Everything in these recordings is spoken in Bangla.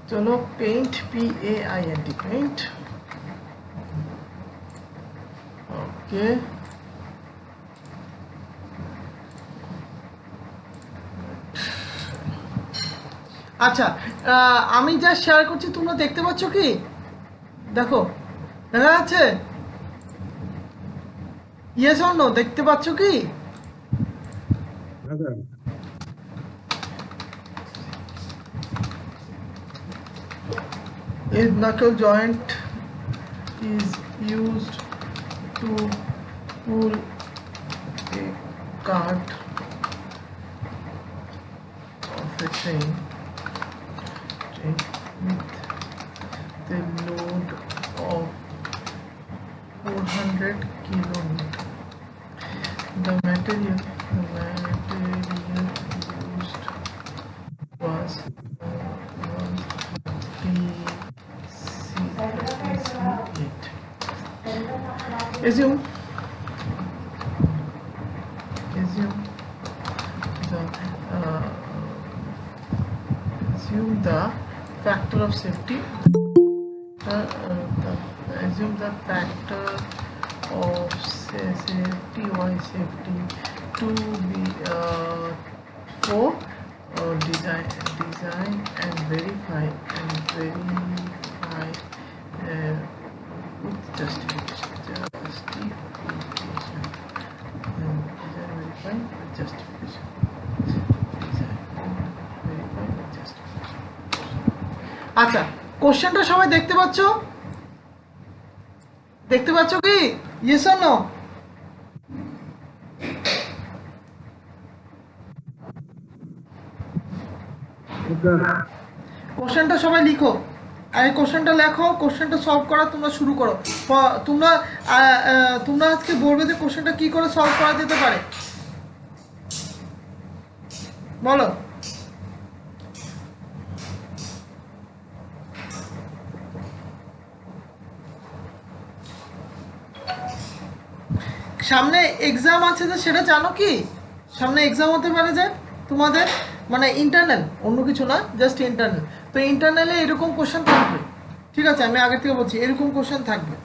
चलो पेंट PAINT पेंट ओके আচ্ছা আমি যা শেয়ার করছি তোমরা দেখতে পাচ্ছ কি দেখো দেখা যাচ্ছে ইয়েস অর নো দেখতে পাচ্ছ কি A knuckle joint is used to pull a cart of a train with the load of 400 kilonewton. The material used was PC8. Assume the factor of safety. Assume the factor of safety y safety to be 4. Design and verify with justification. Design, verify with justification. আচ্ছা কোশ্চেনটা সবাই দেখতে পাচ্ছ কি ইয়েস অর নো কোশ্চেনটা সবাই লিখো আর এই কোশ্চেনটা লেখো কোশ্চেনটা সলভ করা তোমরা শুরু করো তোমরা আজকে বলবে যে কোশ্চেনটা কি করে সলভ করা যেতে পারে বলো সামনে এক্সাম আছে যে সেটা জানো কি সামনে এক্সাম হতে পারে যে তোমাদের মানে ইন্টারনাল অন্য কিছু না জাস্ট ইন্টারনাল তো ইন্টারনালে এরকম কোশ্চেন থাকবে ঠিক আছে আমি আগে থেকে বলছি এরকম কোশ্চেন থাকবে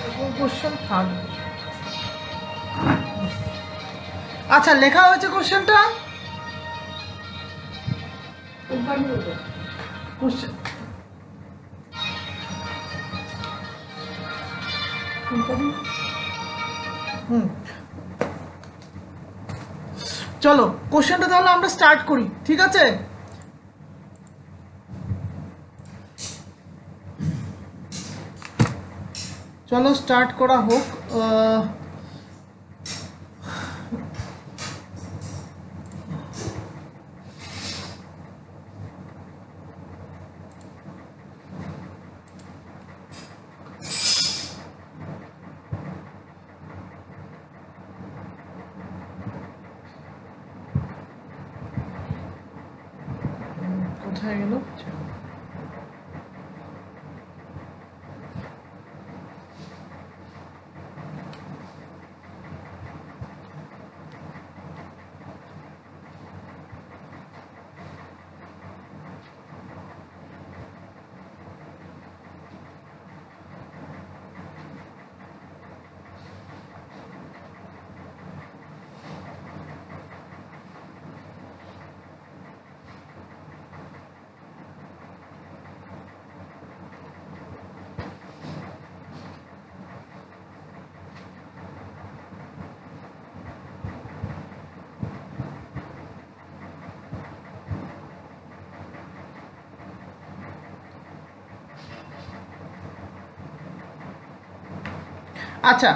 এরকম কোশ্চেন থাকবে আচ্ছা লেখা হয়েছে কোশ্চেনটা কোশ্চেন চলো কোশ্চেনটা তাহলে আমরা স্টার্ট করি ঠিক আছে চলো স্টার্ট করা হোক কোথায় গেল আচ্ছা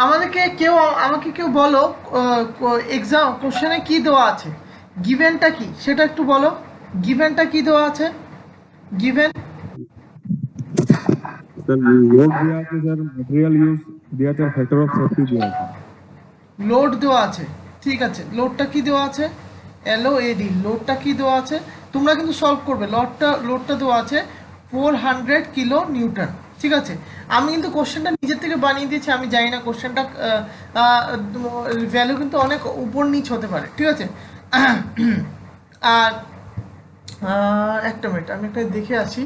আমাকে কেউ বলো এক্সাম কোশ্চেনে কি দেওয়া আছে গিভেনটা কি সেটা একটু বলো গিভেনটা কি দেওয়া আছে গিভেন স্যার লোড দেওয়া আছে স্যার ম্যাটেরিয়াল ইউজ দেওয়া আছে ফ্যাক্টর অফ সেফটি দেওয়া আছে লোড দেওয়া আছে ঠিক আছে লোডটা কি দেওয়া আছে LOAD লোডটা কি দেওয়া আছে তোমরা কিন্তু সলভ করবে লোডটা দেওয়া আছে 400 কিলো নিউটন ঠিক আছে, আমি কিন্তু কোশ্চেনটা নিজের থেকে বানিয়ে দিয়েছি, আমি জানি না কোশ্চেনটা ভ্যালু কিন্তু অনেক উপর নিচ হতে পারে, ঠিক আছে। আর একটা মিনিট, আমি একটা দেখে আসি,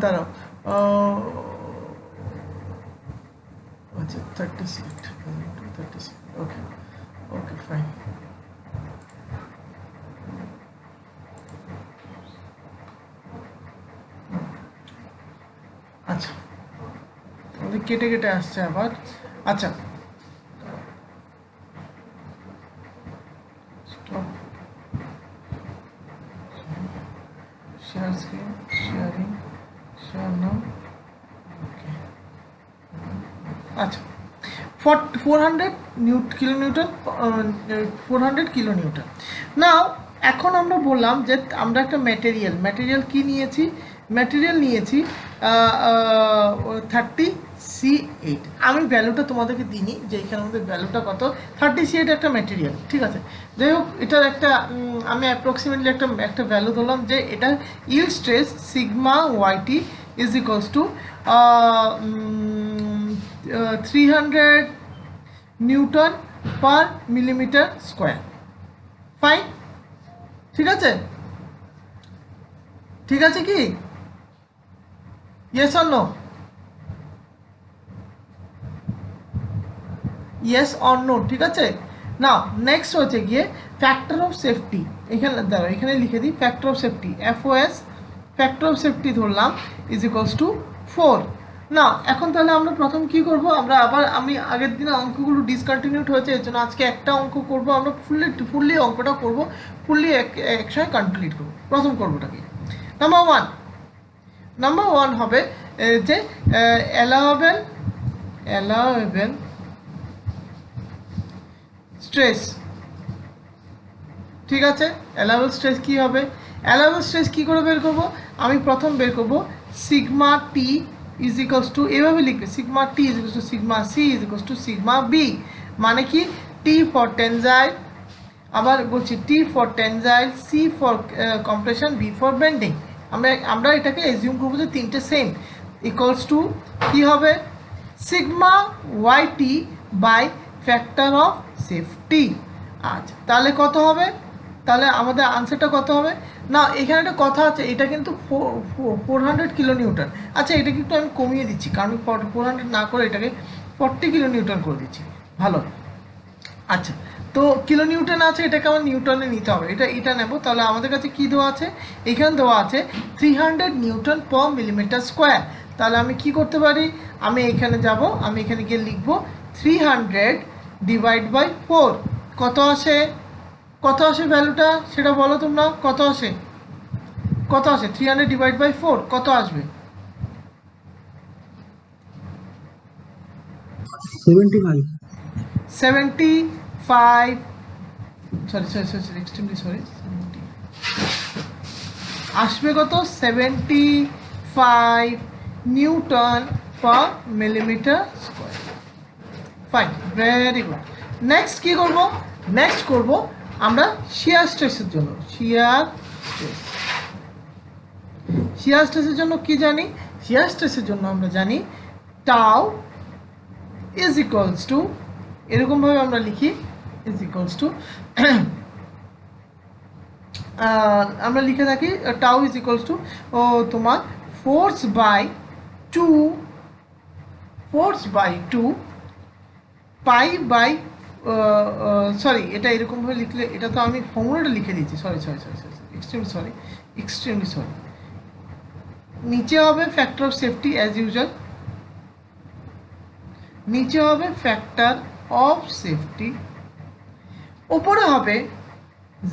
দাঁড়াও। আচ্ছা 36, 36, ওকে ওকে ফাইন। আচ্ছা আমাদের কেটে কেটে আসছে আবার। আচ্ছা stop share screen, sharing, share now, okay. আচ্ছা 400 কিলোনিউটন, 400 কিলোনিউটন। নাও এখন আমরা বললাম যে আমরা একটা ম্যাটেরিয়াল কি নিয়েছি, ম্যাটেরিয়াল নিয়েছি 30C8। আমি ভ্যালুটা তোমাদেরকে দিইনি যে এখানে আমাদের ভ্যালুটা কত, 30C8 একটা ম্যাটেরিয়াল, ঠিক আছে। যাই হোক এটার একটা আমি অ্যাপ্রক্সিমেটলি একটা ভ্যালু ধরলাম যে এটা yield stress sigma YT is equals to 300 newton per millimetre square. Fine, ঠিক আছে, ঠিক আছে কি, yes or no, yes or no, ঠিক আছে। না নেক্সট হচ্ছে গিয়ে ফ্যাক্টর অফ সেফটি, এখানে দাঁড়াও এখানে লিখে দিই factor of safety, FOS factor of safety ধরলাম ইজ ইকুয়ালস টু 4। না এখন তাহলে আমরা প্রথম কি করব, আমরা আবার আমি আগের দিনে অঙ্কগুলো ডিসকন্টিনিউড হয়েছে এর জন্য আজকে একটা অঙ্ক করব, আমরা ফুললি অঙ্কটা করব, ফুললি একসঙ্গে কমপ্লিট করব। প্রথম করবোটা কি, নাম্বার ওয়ান হবে যে অ্যালাওয়েবল স্ট্রেস, ঠিক আছে। অ্যালাওয়েবল স্ট্রেস কি হবে, অ্যালাওয়েবল স্ট্রেস কি করে বের করব, আমি প্রথম বের করব sigma T is equals to, এভাবে লিখবে sigma T is equals to sigma C is equals to sigma B, মানে কি টি ফর টেনজাইল, আবার বলছি T for tensile, C for compression, B for bending. আমরা এটাকে এজিউম করবো যে তিনটে সেম, ইকুয়ালস টু কি হবে sigma Y T by factor of safety. আচ্ছা তাহলে কত হবে, তাহলে আমাদের আনসারটা কত হবে, না এখানে একটা কথা আছে, এটা কিন্তু 400 কিলোনিউটন। আচ্ছা এটাকে একটু আমি কমিয়ে দিচ্ছি, কারণ 400 না করে এটাকে 40 কিলোনিউটন করে দিচ্ছি, ভালো। আচ্ছা তো কিলোনিউটন আছে, এটাকে আমার নিউটনে নিতে হবে, এটা নেব। তাহলে আমাদের কাছে কি দেওয়া আছে, এখানে দেওয়া আছে 300 নিউটন পার মিলিমিটার স্কোয়ার। তাহলে আমি কি করতে পারি, আমি এখানে যাব, আমি এখানে গিয়ে লিখব 300 ডিভাইড বাই 4, কত আসে, কত আসে ভ্যালুটা সেটা বলো তোমরা, কত আসে, কত আসে 300 ডিভাইড বাই 4 কত আসবে, 75, সরি এক্সট্রিমলি সরি, আসবে কত 75 newton per millimetre square. Fine, very good. Next কি করব, নেক্সট করব আমরা শিয়ার স্ট্রেসের জন্য, শিয়ার স্ট্রেসের জন্য কি জানি, শিয়ার স্ট্রেসের জন্য আমরা জানি টাউ ইজ ইকুয়ালস টু, এরকমভাবে আমরা লিখি ইজ ইকুয়ালস টু, আমরা লিখে থাকি টাউ ইজ ইকুয়ালস টু তোমার force by two pi by, sorry এটা এরকমভাবে লিখলে, এটা তো আমি ফর্মুলাটা লিখে দিয়েছি, সরি এক্সট্রিমলি সরি। নিচে হবে factor of safety as usual, নিচে হবে ফ্যাক্টর অফ সেফটি, ওপরে হবে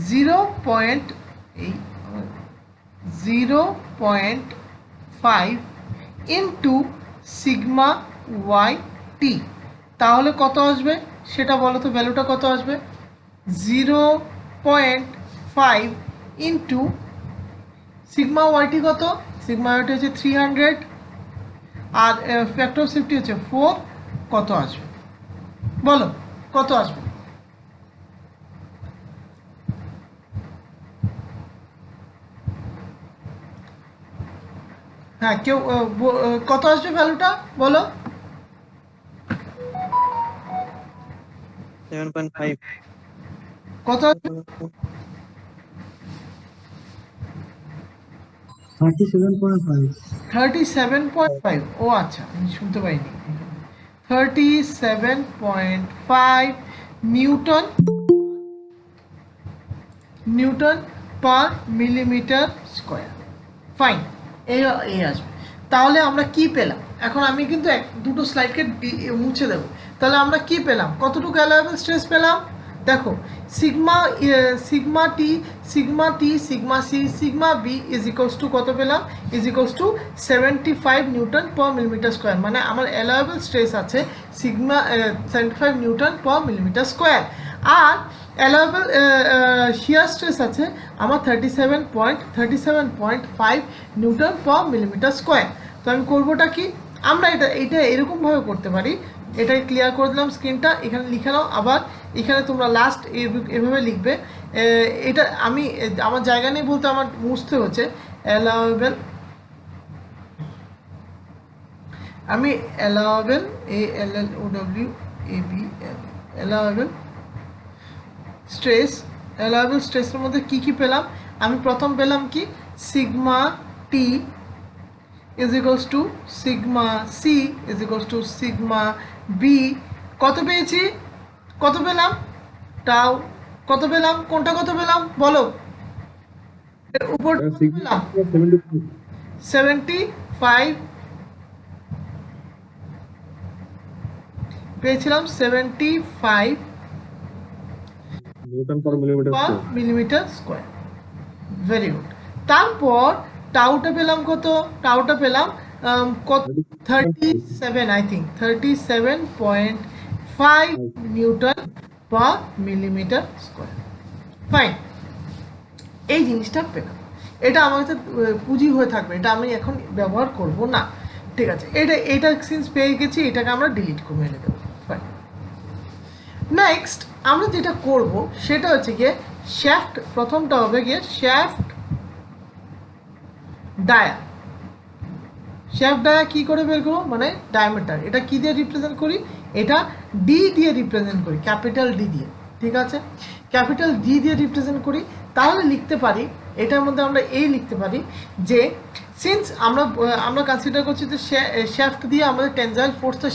0.5 ইন্টু সিগমা ওয়াই টি। তাহলে কত আসবে সেটা বলো তো, ভ্যালুটা কত আসবে, 0.5 ইন্টু সিগমা ওয়াইটি কত, সিগমা ওয়াইটি হচ্ছে 300 আর ফ্যাক্টর অফ সেফটি হচ্ছে 4, কত আসবে বলো, কত আসবে, হ্যাঁ কেউ কত আসবে ভ্যালুটা বলো? 7.5 কত আসবে? 37.5. 37.5। ও আচ্ছা, আমি শুনতে পাইনি। 37.5 Newton Newton per millimetre square. Fine, এই এই আসবে। তাহলে আমরা কি পেলাম? এখন আমি কিন্তু দুটো স্লাইডকে মুছে দেব। তাহলে আমরা কি পেলাম? কতটুকু অ্যালাউয়েবল স্ট্রেস পেলাম? দেখো, sigma sigma T sigma C sigma B is equals to কত পেলাম? Is equals to 75 newton per millimetre square. মানে আমার অ্যালাউয়েবল স্ট্রেস আছে sigma 75 newton per millimetre square. আর অ্যালাউয়েবল শিয়ার স্ট্রেস আছে আমার 37.5 নিউটন পার মিলিমিটার স্কোয়ার। তো আমি করবোটা কি? আমরা এটা এরকমভাবে করতে পারি। এটাই ক্লিয়ার করে দিলাম স্ক্রিনটা, এখানে লিখে নাও। আবার এখানে তোমরা লাস্ট এভাবে লিখবে। এটা আমি আমার জায়গা নেই বলতে আমার মুছতে হচ্ছে। অ্যালাউয়েবল, আমি অ্যালাউয়েবল ALLOWABL অ্যালাউয়েবল স্ট্রেসের মধ্যে কি কি পেলাম? আমি প্রথম পেলাম কি? Sigma T is equals to sigma C is equals to sigma B. কত পেয়েছি? কত পেলাম? টাউ। কত পেলাম? কোনটা কত পেলাম বলো? এর উপর পেলাম 75 পেয়েছিলাম, 75 Newton per millimeter পার square. Millimetre square. Very good. তারপর টাউটা পেলাম কত? টাউটা পেলাম কত? 37, I think 37.5 Newton per millimetre square. Fine, এই জিনিসটা পেলাম। এটা আমার কাছে পুঁজি হয়ে থাকবে, এটা আমি এখন ব্যবহার করব না। ঠিক আছে, এটা সিন্স পেয়ে গেছি, এটাকে আমরা ডিলিট করে মেরে দেবো। ফাইন, নেক্সট আমরা যেটা করব সেটা হচ্ছে গিয়ে শ্যাফট। প্রথমটা হবে গিয়ে শ্যাফট ডায়া। শ্যাফট ডায়া কি করে বের করবো? মানে ডায়ামিটার। এটা কি দিয়ে রিপ্রেজেন্ট করি? এটা ডি দিয়ে রিপ্রেজেন্ট করি, ক্যাপিটাল ডি দিয়ে। ঠিক আছে, ক্যাপিটাল ডি দিয়ে রিপ্রেজেন্ট করি। তাহলে লিখতে পারি, এটার মধ্যে আমরা এই লিখতে পারি যে সিন্স আমরা কনসিডার করছি যে শ্যাফট দিয়ে আমাদের টেনজাইল ফোর্সটা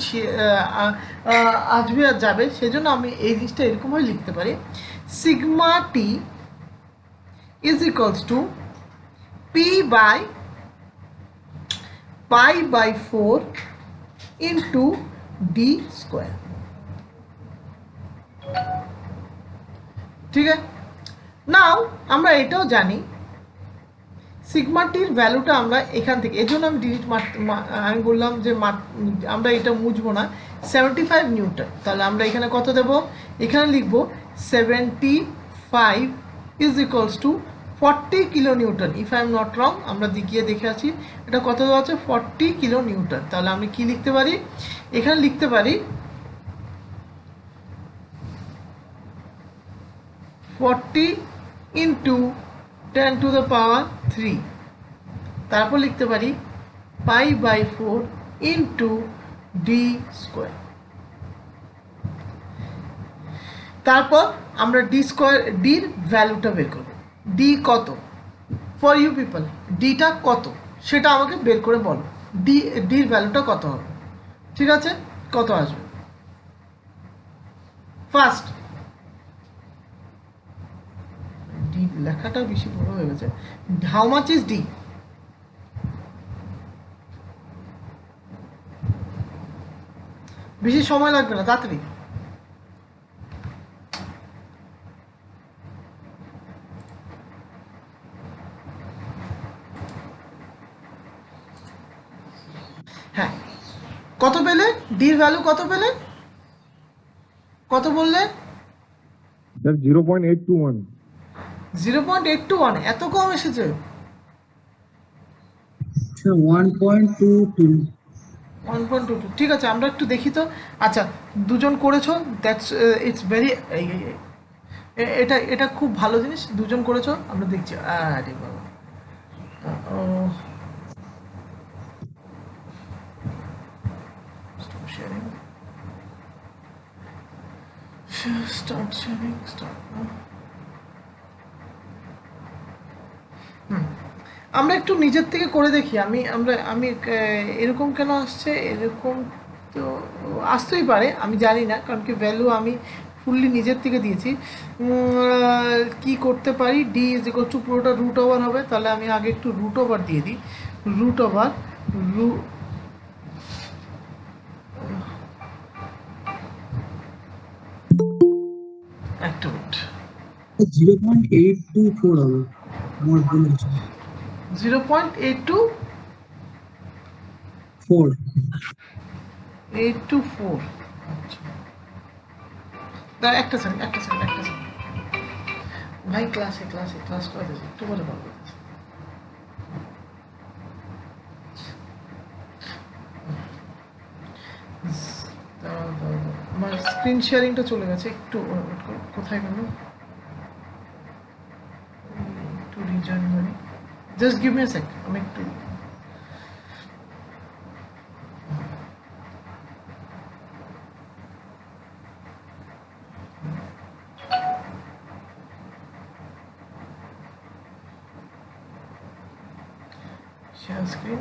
আসবে আর যাবে, সেজন্য আমি এই জিনিসটা এরকমভাবে লিখতে পারি। Sigma T is equals to P by pi by 4 into D square. ঠিক আছে, নাও আমরা এটাও জানি সিগমা টির ভ্যালুটা আমরা এখান থেকে, এই জন্য আমি ডিলিট আমি বললাম যে আমরা এটা মুছবো না। 75 নিউটন। তাহলে আমরা এখানে কত দেব? এখানে লিখবো 75 is equals to 40 kilo Newton. If I am not রং, আমরা গিয়ে দেখে আছি এটা কত দেওয়া আছে, 40 কিলো নিউটন। তাহলে আমি কি লিখতে পারি? এখানে লিখতে পারি 40 ইন্টু 10 টু দ্য পাওয়ার 3। তারপর লিখতে পারি pi by 4 into D square. তারপর আমরা ডির ভ্যালুটা বের করব। ডি কত? ফর ইউ পিপল, ডিটা কত সেটা আমাকে বের করে বলো। ডির ভ্যালুটা কত হবে? ঠিক আছে, কত আসবে? ফার্স্ট ডি লেখাটা বেশি বড় হয়ে গেছে। How much is D? বেশি সময় লাগবে না, তাড়াতাড়ি। হ্যাঁ, কত পেলে? ডির ভ্যালু কত পেলে? কত বললে? That's 0.821. 0.821। এত কম এসেছে? So 1.22. 1.22। ঠিক আছে, আমরা একটু দেখি তো। আচ্ছা, দুজন করেছো, দ্যাটস ইটস ভেরি, এটা খুব ভালো জিনিস। দুজন করেছো, আমরা দেখছি। আরে বাবা, sharing. Start sharing. Start now. আমরা একটু নিজের থেকে করে দেখি। আমি এরকম কেন আসছে, এরকম তো আসতেই পারে, আমি জানি না, কারণ কি ভ্যালু আমি ফুললি নিজের থেকে দিয়েছি। কি করতে পারি, ডি ইজ ইকুয়াল টু পুরোটা রুট ওভার হবে, তাহলে আমি আগে একটু রুট ওভার দিয়ে দিই। রুট ওভার একটা মিনিট, 0.824 হবে আমার ভুল হয়েছে 0.824। 4 আচ্ছা, দাঁড়া একটা সেকেন্ড। ভাই ক্লাস করাতে একটু পরে বলবো। আমার স্ক্রিন শেয়ারিংটা চলে গেছে, একটু wait করো। কোথায় গেল, একটু রিজয়েন করি, জাস্ট গিভ মি আ সেক, আমি একটু শেয়ার স্ক্রিন।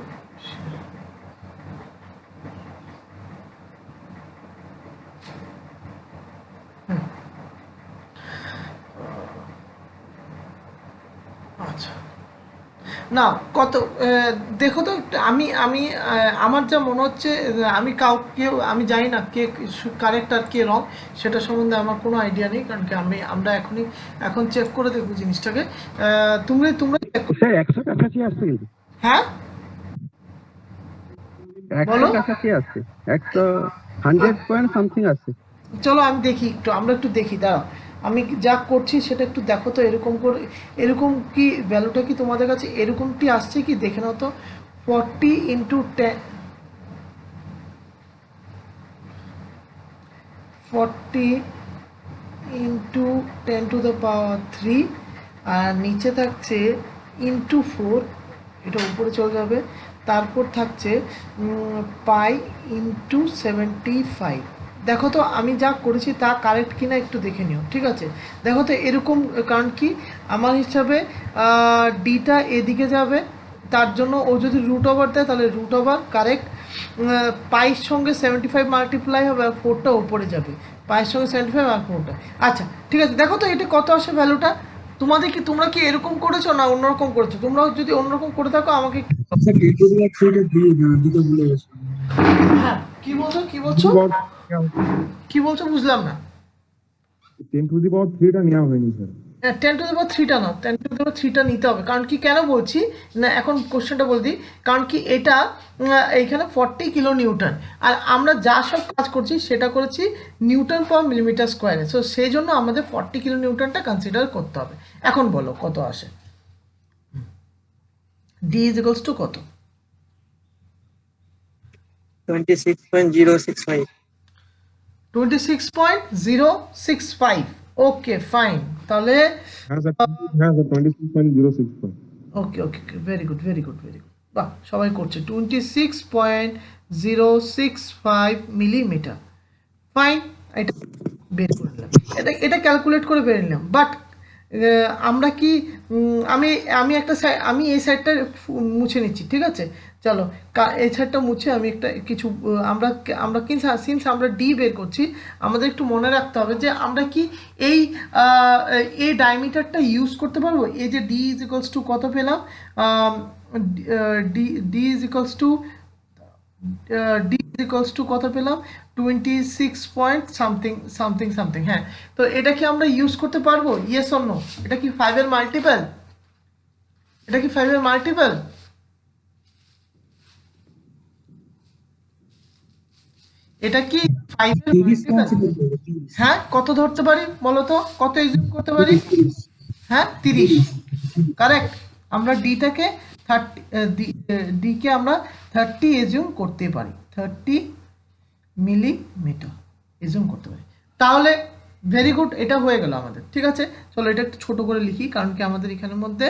আচ্ছা, না কত দেখো তো একটু, আমি আমার যা মনে হচ্ছে, আমি কেউ আমি জানি না কে কারেক্ট আর কে রং, সেটা সম্বন্ধে আমার কোনো আইডিয়া নেই, কারণ কি আমরা এখন চেক করে দেখবো জিনিসটাকে। তোমরা check করো। স্যার 100 কাছাকাছি আসছে কিন্তু হ্যাঁ 100 কাছাকাছি আসছে 100 পয়েন্ট সামথিং আসছে। চলো আমি দেখি আমরা একটু দেখি, দাঁড়াও আমি যা করছি সেটা একটু দেখো তো, এরকম কি ভ্যালুটা কি তোমাদের কাছে এরকমটি আসছে কি দেখে নাও তো। 40 into 10, 40 into 10 to the power 3, আর নিচে থাকছে ইন্টু 4, এটা উপরে চলে যাবে, তারপর থাকছে পাই ইন্টু 75। দেখো তো আমি যা করেছি তা কারেক্ট কিনা একটু দেখে নিও, ঠিক আছে? দেখো তো এরকম, কারণ কি আমার হিসাবে ডিটা এদিকে যাবে, তার জন্য ও যদি রুট ওভার দেয় তাহলে রুট ওভার কারেক্ট, পাইয়ের সঙ্গে 75 মাল্টিপ্লাই হবে আর 4টা উপরে যাবে, পাইয়ের সঙ্গে 75 আর 4টা। আচ্ছা ঠিক আছে, দেখো তো এটা কত আসে ভ্যালুটা। তোমরা কি এরকম করেছো না অন্যরকম করেছো? তোমরাও যদি অন্যরকম করে থাকো আমাকে আচ্ছা 10 to the 3 দিতে ভুলে গেছি হ্যাঁ কি বলছো বুঝলাম না। 10 to the power 3 টা নেওয়া হয়নি স্যার। 10 টু দি পাওয়ার 3টা না, 10 টু দি পাওয়ার 3টা নিতে হবে, কারণ কি কেন বলছি না, এখন কোশ্চেনটা বলে দিই। কারণ কি এটা এইখানে 40 কিলো নিউটন, আর আমরা যা সব কাজ করছি সেটা করেছি নিউটন পার মিলিমিটার স্কোয়ারে, সো সেই জন্য আমাদের 40 কিলো নিউটনটা কনসিডার করতে হবে। এখন বলো কত আসে, ডি ইজ ইকুয়ালস টু কত? 26.065 26.065। ওকে ফাইন, তাহলে হ্যাঁ স্যার 26.065। Okay very good. বাহ, সবাই করছে 26.065 মিলিমিটার। ফাইন, এটা বের করে নিলাম, এটা ক্যালকুলেট করে বের নিলাম। বাট আমরা কি আমি আমি এই সাইডটা মুছে নিচ্ছি, ঠিক আছে? চলো এই সাইডটা মুছে আমি একটা কিছু আমরা কি সিন্স আমরা ডি বের করছি, আমাদের একটু মনে রাখতে হবে যে আমরা কি এই ডায়ামিটারটা ইউজ করতে পারবো। এই যে ডি ইজ ইকুয়ালস টু কত পেলাম, ডি ইজ ইকুয়ালস টু কত পেলাম, 26 পয়েন্ট সামথিং। হ্যাঁ, তো এটা কি আমরা ইউজ করতে পারবো? Yes or no? এটা কি 5 এর মাল্টিপল? এটা কি 5 এর 30 মাল্টিপল? কনসিডার করবে 30 হ্যাঁ, কত ধরতে পারি বলো তো, কত এক্সিউম করতে পারি? হ্যাঁ 30, কারেক্ট। আমরা ডিটাকে 30 কে আমরা 30 এজিউম করতে পারি, 30 মিলিমিটার এজিউম করতে পারি। তাহলে ভেরি গুড, এটা হয়ে গেল আমাদের, ঠিক আছে? চলো এটা একটু ছোট করে লিখি, কারণ কি আমাদের এখানের মধ্যে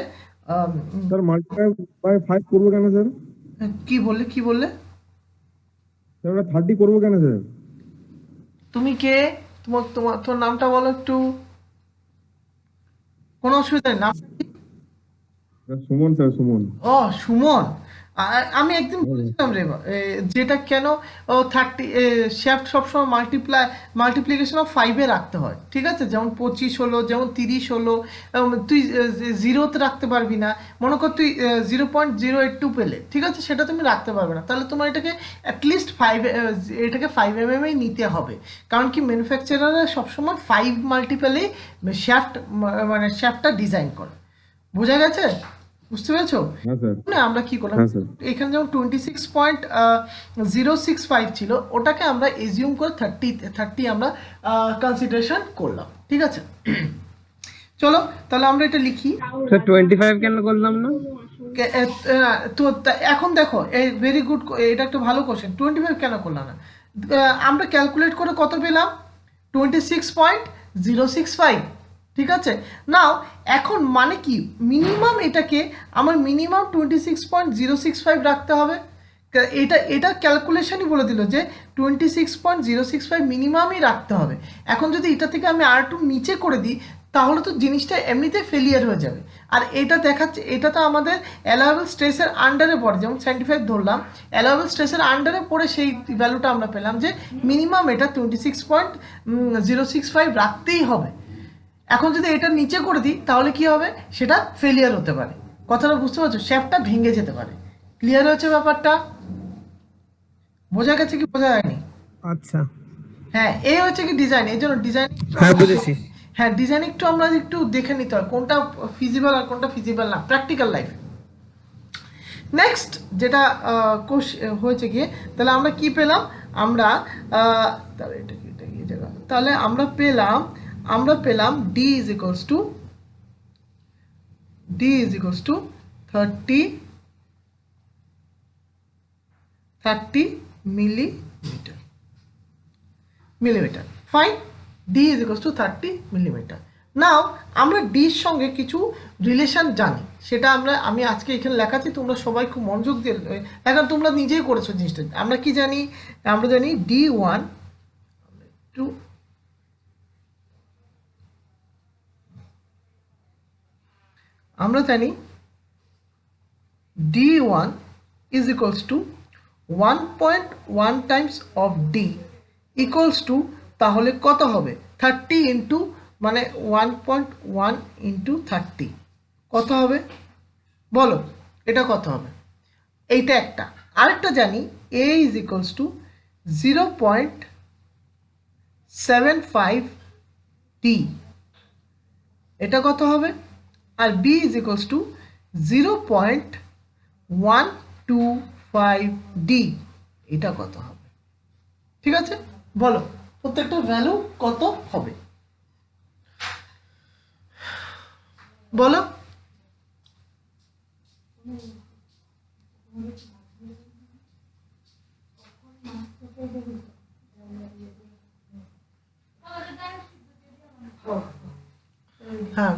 স্যার মাল্টিপ্লাই বাই 5 করব কেন স্যার? কি বললে স্যার আমরা 30 করবো কেন স্যার? তুমি কে? তোমার তোমার তোর নামটা বলো একটু। কোনো অসুবিধা নেই, নাম স্যার সুমন, স্যার সুমন। ও সুমন। আমি একদিন বলেছিলাম রে যেটা কেন ও 30 শ্যাফট সবসময় মাল্টিপ্লিকেশন অফ 5-এ রাখতে হয়, ঠিক আছে? যেমন 25 হলো, যেমন 30 হলো, তুই জিরোতে রাখতে পারবি না। মনে কর তুই 0.082 পেলে, ঠিক আছে, সেটা তুমি রাখতে পারবে না, তাহলে তোমার এটাকে অ্যাটলিস্ট 5 এটাকে 5 mm নিতে হবে। কারণ কি ম্যানুফ্যাকচারাররা সবসময় 5 মাল্টিপেলেই শ্যাফট মানে শ্যাফটটা ডিজাইন করে। বোঝা গেছে? বুঝতে পেরেছো? হ্যাঁ স্যার। না আমরা কি করলাম, হ্যাঁ স্যার। এখানে যেমন 26.065 ছিল, ওটাকে আমরা এজিউম করে 30 আমরা কনসিডারেশন করলাম, ঠিক আছে? চলো তাহলে আমরা এটা লিখি। স্যার 25 কেন করলাম না? তো এখন দেখো, ভেরি গুড, এটা একটা ভালো কোশ্চেন। 25 কেন করলাম না? আমরা ক্যালকুলেট করে কত পেলাম? 26.065, ঠিক আছে? নাও এখন মানে কি, মিনিমাম এটাকে আমার মিনিমাম 26.065 রাখতে হবে। এটা ক্যালকুলেশনই বলে দিল যে 26.065 মিনিমামই রাখতে হবে। এখন যদি এটা থেকে আমি আর2 নিচে করে দিই, তাহলে তো জিনিসটা এমনিতে ফেলিয়ার হয়ে যাবে। আর এটা দেখাচ্ছে, এটা তো আমাদের অ্যালাউয়েবল স্ট্রেসের আন্ডারে পড়ে, যেমন 75 ধরলাম, অ্যালাউয়েবল স্ট্রেসের আন্ডারে পড়ে সেই ভ্যালুটা আমরা পেলাম যে মিনিমাম এটা 26.065 রাখতেই হবে। এখন যদি এটা নিচে করে দিই তাহলে কি হবে? সেটা ফেলিয়ার হতে পারে। কথাটা বুঝতে পারছো? শ্যাফটটা ভেঙে যেতে পারে। ক্লিয়ার হচ্ছে ব্যাপারটা? বোঝা গেছে কি বোঝা যায়নি? আচ্ছা, হ্যাঁ, এই হচ্ছে কি ডিজাইন। এই জন্য ডিজাইন, হ্যাঁ বুঝেছি। হ্যাঁ ডিজাইন একটু আমরা একটু দেখে নিতে হয় কোনটা ফিজিবল আর কোনটা ফিজিবল না প্র্যাকটিক্যাল লাইফে। নেক্সট যেটা হয়েছে গিয়ে, তাহলে আমরা কি পেলাম? আমরা তাহলে এটা কি জায়গা, তাহলে আমরা পেলাম d is equals to 30 millimetre. Fine, d is equals to 30 millimetre. Now আমরা d এর সঙ্গে কিছু রিলেশন জানি, সেটা আমি আজকে এখানে লেখাচ্ছি, তোমরা সবাই খুব মনোযোগ দিয়ে এখন তোমরা নিজেই করেছো জিনিসটা। আমরা কি জানি? আমরা জানি d1 টু আমরা জানি d1 is equals to 1.1 times of d equals to, তাহলে কত হবে? 30 ইন্টু মানে 1.1 ইন্টু 30 কত হবে বলো? এটা কত হবে? এইটা একটা। আরেকটা জানি a is equals to 0.75 d, এটা কত হবে? আর b is equals to 0.125 d, এটা কত হবে? ঠিক আছে, বলো প্রত্যেকটা ভ্যালু কত হবে বলো। হ্যাঁ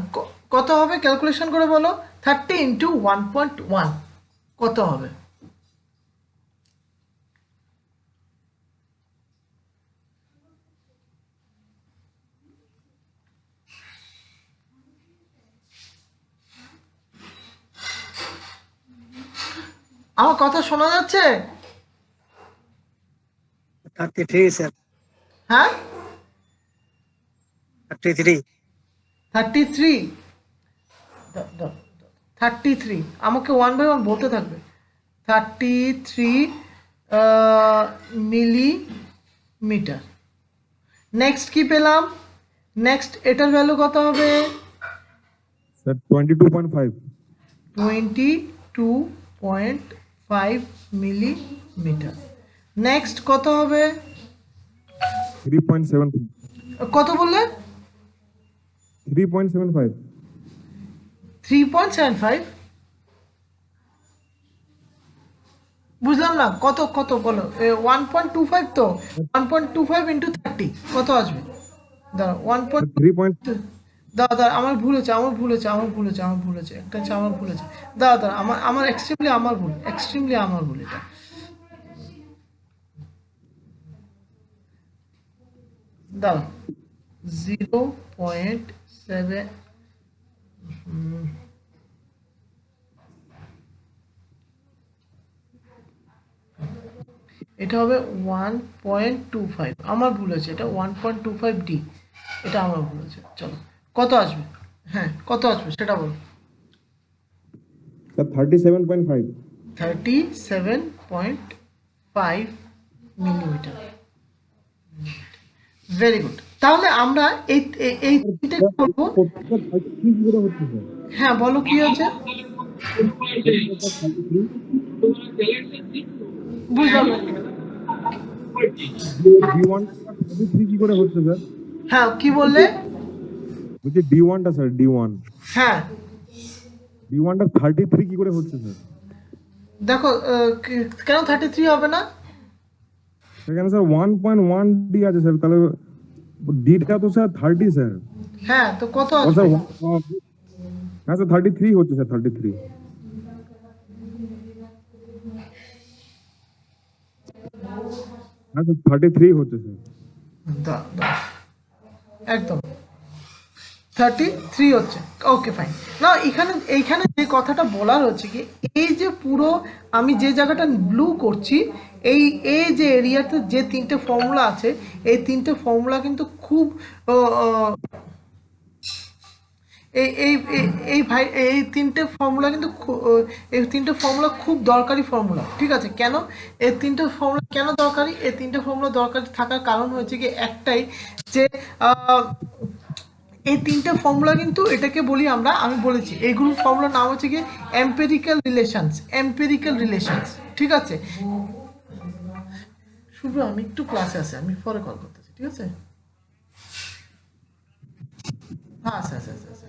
কত হবে ক্যালকুলেশন করে বলো? 30 ইন্টু 1.1 কত হবে? আমার কথা শোনা যাচ্ছে? 33 স্যার, হ্যাঁ 33। 33 আমাকে 1 বাই 1 বলতে থাকবে। 33 মিলিমিটার। নেক্সট কি পেলাম? নেক্সট এটার ভ্যালু কত হবে? স্যার 22.5। 22.5 মিলিমিটার। নেক্সট কত হবে? 3.75। কত বললে? 3.75। 3.75 বুঝলাম না, কত কত বলো? 1.25 তো 1.25 ইন্টু 30 কত আসবে? দাঁড়া 1. দাদা আমার ভুল হয়েছে একটা হচ্ছে আমার ভুল হয়েছে। দাদা আমার এক্সট্রিমলি আমার ভুল এটা। দাঁড়াও 0.7 এটা হবে 1.25, আমার ভুল হয়েছে, এটা 1.25D, এটা আমার ভুল হয়েছে। চলো কত আসবে, হ্যাঁ কত আসবে সেটা বলো। Sir, 37.5. 37.5 মিলিমিটার। Very good. তাহলে আমরা এই এই তিনটে করবো। প্রত্যেকটা 33 কি করে হচ্ছে স্যার? হ্যাঁ বলো কি হচ্ছে, বুঝলাম না। D1 33 কি করে হচ্ছে স্যার? হ্যাঁ কি বললে? বলছি D1 টা স্যার, D1 হ্যাঁ টা 33 কি করে হচ্ছে স্যার? দেখো কেন 33 হবে না? সেখানে স্যার 1.1 D আছে স্যার, তাহলে D টা তো স্যার 30 স্যার। হ্যাঁ তো কত ও আসবে? স্যার হ্যাঁ স্যার 33 হচ্ছে স্যার, 33। হ্যাঁ স্যার 33 হচ্ছে স্যার। একদম 33 হচ্ছে। Okay fine. না এইখানে যে কথাটা বলার হচ্ছে কি, এই যে পুরো আমি যে জায়গাটা ব্লু করছি, এই এই যে এরিয়াতে যে তিনটে ফর্মুলা আছে, এই তিনটে ফর্মুলা কিন্তু খুব এই এই এই- এই ভাই এই তিনটে ফর্মুলা কিন্তু এই তিনটে ফর্মুলা খুব দরকারি ফর্মুলা, ঠিক আছে? কেন এই তিনটে ফর্মুলা কেন দরকারি? এই তিনটে ফর্মুলা দরকারি থাকার কারণ হচ্ছে কি একটাই, যে এই তিনটে ফর্মুলা কিন্তু এটাকে বলি আমরা, আমি বলেছি এইগুলো ফর্মুলার নাম হচ্ছে কি এম্পেরিক্যাল রিলেশনস, এম্পেরিক্যাল রিলেশনস, ঠিক আছে? শুভ আমি একটু ক্লাসে আছি, আমি পরে কল করতেছি, ঠিক আছে? হ্যাঁ আচ্ছা আচ্ছা আচ্ছা আচ্ছা।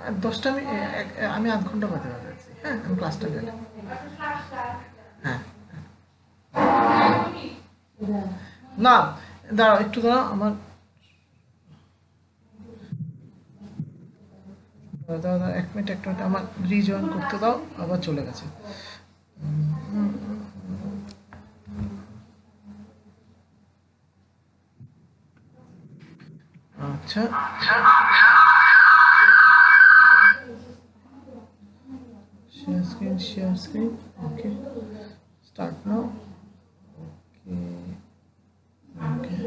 আর 10টা আমি আধ ঘন্টা বাদে বাদে আছি, হ্যাঁ আমি ক্লাসটা গেলে, হ্যাঁ না দাঁড়াও একটু, দাঁড়াও আমার দাদা 1 মিনিট আমার রিজয়েন করতে দাও, আবার চলে গেছে। আচ্ছা share screen, okay, start now, okay,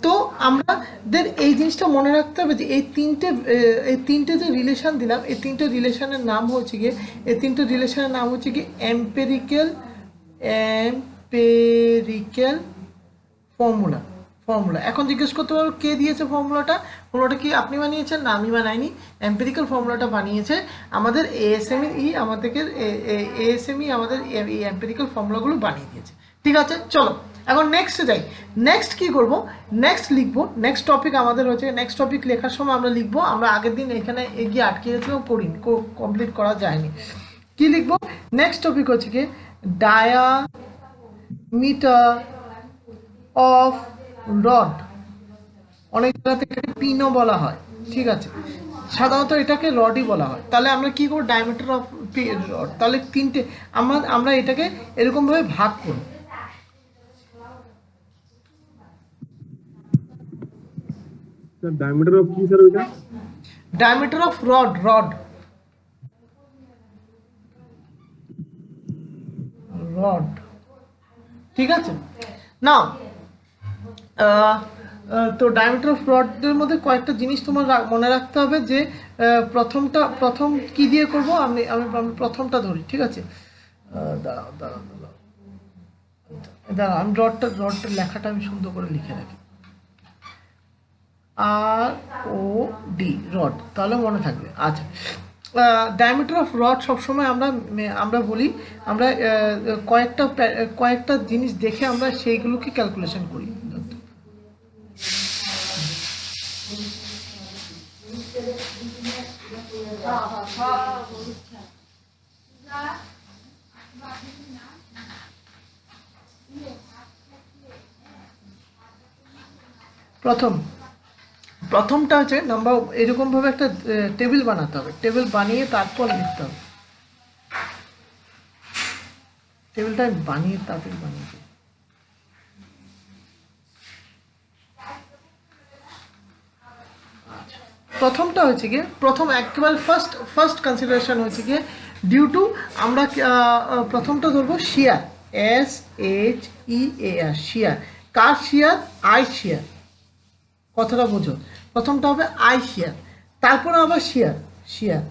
তো আমাদের এই জিনিসটা মনে রাখতে হবে যে এই তিনটে যে রিলেশন দিলাম, এই তিনটে রিলেশনের নাম হচ্ছে গিয়ে, এই তিনটে রিলেশনের নাম হচ্ছে কি এম্পেরিক্যাল ফর্মুলা। এখন জিজ্ঞেস করতে পারো কে দিয়েছে ফর্মুলাটা? ফর্মুলাটা কি আপনি বানিয়েছেন? না আমি বানাইনি, এম্পেরিক্যাল ফর্মুলাটা বানিয়েছে আমাদের এএসএমই, আমাদের এই এম্পেরিক্যাল ফর্মুলাগুলো বানিয়ে দিয়েছে, ঠিক আছে? চলো এখন নেক্সট যাই। নেক্সট কি করব? নেক্সট লিখবো, নেক্সট টপিক আমাদের হচ্ছে, নেক্সট টপিক লেখার সময় আমরা লিখবো, আমরা আগের দিন এখানে এগিয়ে আটকে গেছিলাম, পড়িনি, কমপ্লিট করা যায়নি। কি লিখবো? নেক্সট টপিক হচ্ছে কি ডায়ামিটার অফ রড, অনেক জায়গাতে এটাকে পিনও বলা হয়, ঠিক আছে? সাধারণত এটাকে রডই বলা হয়। তাহলে আমরা কি করব? ডায়ামিটার অফ রড, তাহলে তিনটে আমরা এটাকে এরকম ভাবে ভাগ করব। স্যার ডায়ামিটার অফ কি স্যার ওইটা? ডায়ামিটার অফ রড, রড, ঠিক আছে? নাও তো ডায়ামিটার অফ রডের মধ্যে কয়েকটা জিনিস তোমার মনে রাখতে হবে, যে প্রথম কি দিয়ে করব, আমি প্রথমটা ধরি, ঠিক আছে? দাঁড়াও আমি রডটা লেখাটা আমি সুন্দর করে লিখে রাখি, ROD, রড, তাহলে মনে থাকবে। আচ্ছা, ডায়ামিটার অফ রড সবসময় আমরা বলি, আমরা কয়েকটা জিনিস দেখে আমরা সেইগুলোকে ক্যালকুলেশন করি। প্রথমটা হচ্ছে নাম্বার এরকম ভাবে একটা টেবিল বানাতে হবে, টেবিল বানিয়ে তারপর লিখতে হবে। টেবিলটা আমি বানিয়ে তারপর বানিয়ে দিই। প্রথমটা হচ্ছে গিয়ে প্রথম একেবারে ফার্স্ট কনসিডারেশন হচ্ছে গিয়ে ডিউ টু আমরা প্রথমটা ধরবো শিয়ার, SHEAR shear. Car shear? I শিয়ার। কথাটা বোঝো, প্রথমটা হবে আই শিয়ার, তারপরে আবার শিয়ার। শিয়ার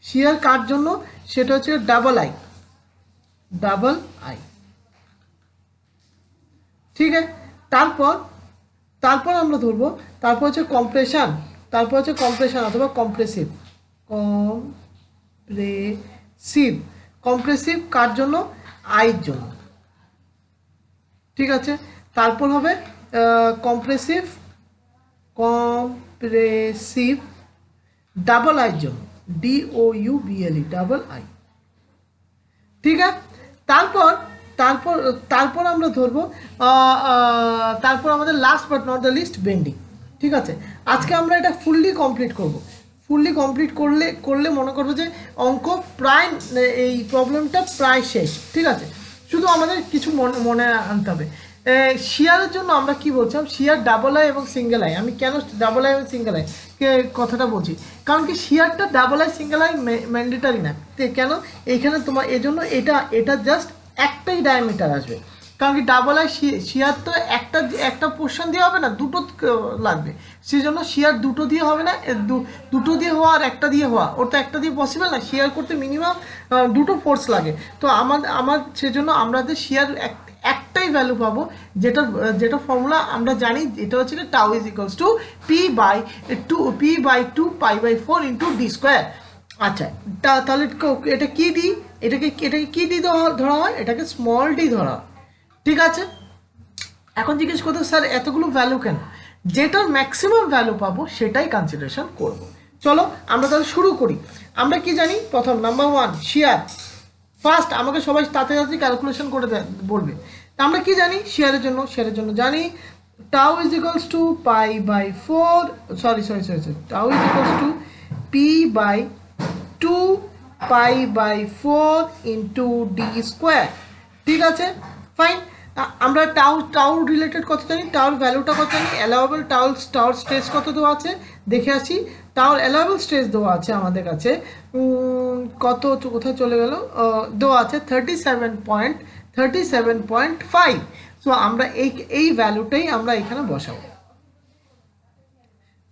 শিয়ার কার জন্য? সেটা হচ্ছে ডাবল আই, ডাবল আই। ঠিক আছে, তারপর তারপর আমরা ধরবো, তারপর হচ্ছে কম্প্রেশন, তারপর হচ্ছে কম্প্রেশন অথবা কম্প্রেসিভ। কম্প্রেসিভ, কম্প্রেসিভ কার জন্য? আইয়ের জন্য। ঠিক আছে, তারপর হবে কম্প্রেসিভ, কম্প্রেসিভ ডাবল আইয়ের জন্য, DOUBLE ডাবল আই। ঠিক আছে, তারপর তারপর তারপর আমরা ধরবো তারপর আমাদের last but not the least bending. ঠিক আছে, আজকে আমরা এটা ফুললি কমপ্লিট করব। ফুললি কমপ্লিট করলে মনে করবো যে অঙ্ক প্রায়, এই প্রবলেমটা প্রায় শেষ। ঠিক আছে, শুধু আমাদের কিছু মনে আনতে হবে। শিয়ারের জন্য আমরা কি বলছিলাম? শিয়ার ডাবল আই এবং সিঙ্গেল আই। আমি কেন ডাবল আই এবং সিঙ্গেল আই কথাটা বলছি, কারণ কি শিয়ারটা double I single I mandatory না। কেন? এইখানে তোমার এজন্য এটা জাস্ট একটাই ডায়ামিটার আসবে, কারণ কি ডাবল আই শিয়ার তো একটা পোর্শন দিয়ে হবে না, দুটো লাগবে। সেই জন্য শিয়ার দুটো দিয়ে হবে না, দুটো দিয়ে হওয়া আর একটা দিয়ে হওয়া, ওর তো একটা দিয়ে পসিবল না। শিয়ার করতে মিনিমাম দুটো ফোর্স লাগে। তো আমার সেজন্য আমাদের শিয়ার একটাই ভ্যালু পাবো, যেটা ফর্মুলা আমরা জানি, এটা হচ্ছে কি tau is equals to P/2 π/4 into D square. আচ্ছা, তাহলে এটা কি ডি? এটাকে কি ডি ধরা হয়? এটাকে স্মল ডি ধরা হয়। ঠিক আছে, এখন জিজ্ঞেস করতে স্যার এতগুলো ভ্যালু কেন? যেটার ম্যাক্সিমাম ভ্যালু পাবো সেটাই কনসিডারেশন করব। চলো আমরা তাহলে শুরু করি। আমরা কি জানি? প্রথম নাম্বার 1 শিয়ার। ফার্স্ট আমাকে সবাই তাড়াতাড়ি ক্যালকুলেশন করে বলবে। তা আমরা কি জানি শিয়ারের জন্য জানি tau is equals to π/4, sorry tau is equals to P/2 π/4 into D square. ঠিক আছে, ফাইন। আমরা টাউ রিলেটেড কত জানি? টাউর ভ্যালুটা কত জানি? অ্যালাউয়েবল টাউর স্ট্রেস কত দেওয়া আছে দেখে আসি। টাউর অ্যালাউয়েবল স্ট্রেস দেওয়া আছে আমাদের কাছে, কত কোথায় চলে গেল, দেওয়া আছে 37.5। সো আমরা এই ভ্যালুটাই আমরা এখানে বসাবো।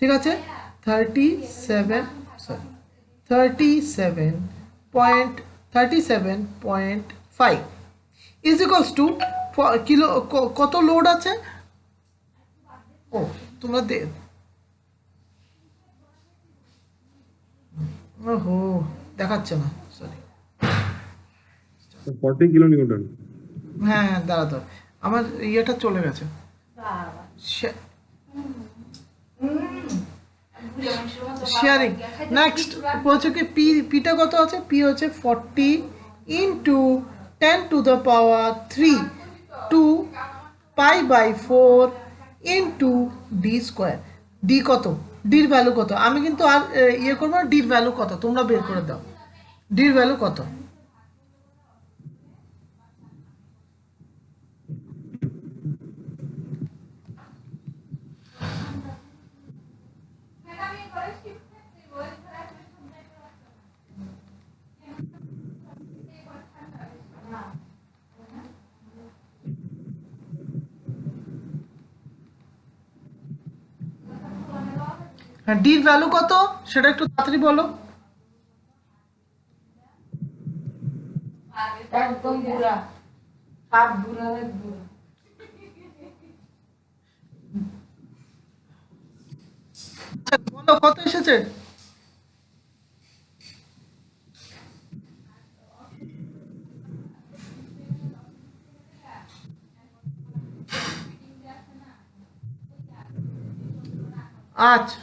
ঠিক আছে, 37.5 ইজ ইকুয়ালস টু কিলো। কত লোড আছে? ও তোমরা ওহো দেখাচ্ছে না, সরি। 40 kilo Newton. হ্যাঁ দাঁড়া, আমার ইয়েটা চলে গেছে। শেয়ারিং নেক্সট বলছে কি পিটা কত আছে? পি হচ্ছে 40 into 10 to the power 3 to π/4 into D square. D কত? ডির ভ্যালু কত? আমি কিন্তু আর ইয়ে করবো না। ডির ভ্যালু কত তোমরা বের করে দাও। ডির ভ্যালু কত? হ্যাঁ, ডির ভ্যালু কত সেটা একটু তাড়াতাড়ি বলো। একদম বুড়া, হাত বুড়া বুড়া। আচ্ছা বলো কত এসেছে? আচ্ছা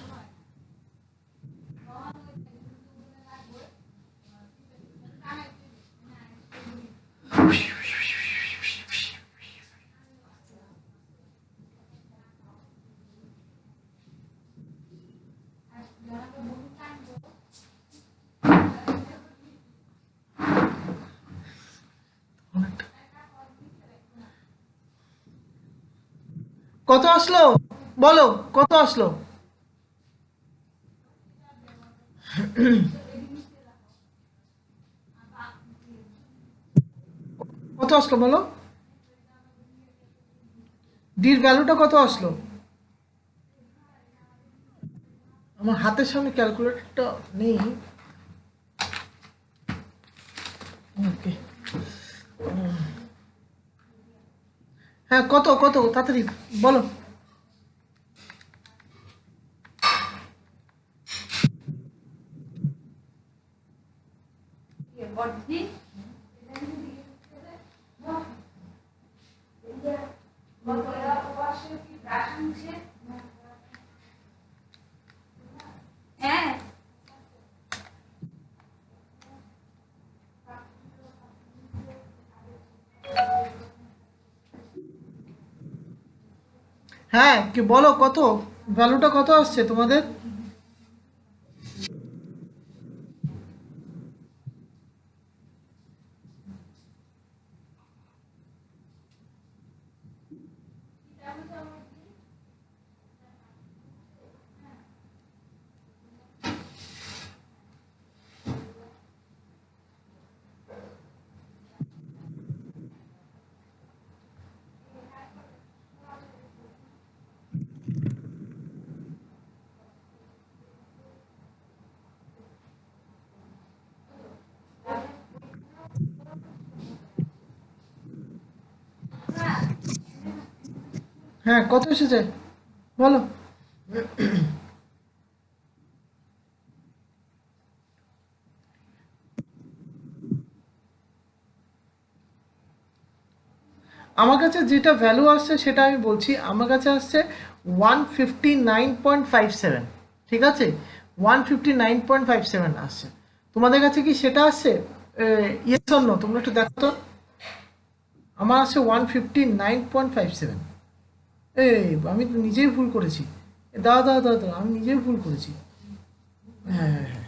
কত আসলো বলো, কত আসলো? কত আসলো বলো, ডির ভ্যালুটা কত আসলো? আমার হাতের সামনে ক্যালকুলেটরটা নেই। ওকে, হ্যাঁ কত কত তাড়াতাড়ি বলো। বড়দি হ্যাঁ হ্যাঁ কি বলো, কত ভ্যালুটা কত আসছে তোমাদের? হ্যাঁ কত এসেছে বলো। আমার কাছে যেটা ভ্যালু আসছে সেটা আমি বলছি, আমার কাছে আসছে 159.57, ঠিক আছে, 159.57 আসছে। তোমাদের কাছে কি সেটা আসছে? ইয়েস অর নো তোমরা একটু দেখো তো। আমার আসছে 159.57। এই আমি তো নিজেই ভুল করেছি। দাও দাও দাও দাও, আমি নিজেই ভুল করেছি। হ্যাঁ হ্যাঁ হ্যাঁ,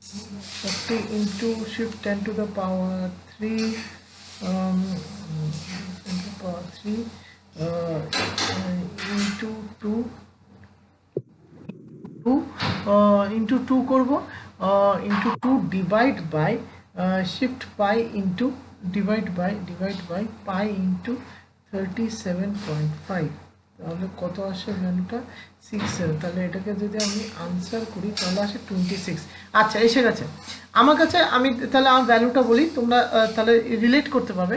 40 into shift 10 to the power 3, 10 to the power 3 uh, into 2 into 2 করব, into 2 divide by shift pi into divide by pi into 37.5, তাহলে কত আসে ভ্যালুটা? 67। তাহলে এটাকে যদি আমি আনসার করি তাহলে আসে 26। আচ্ছা এসে গেছে আমার কাছে। আমি তাহলে আমার ভ্যালুটা বলি, তোমরা তাহলে রিলেট করতে পারবে।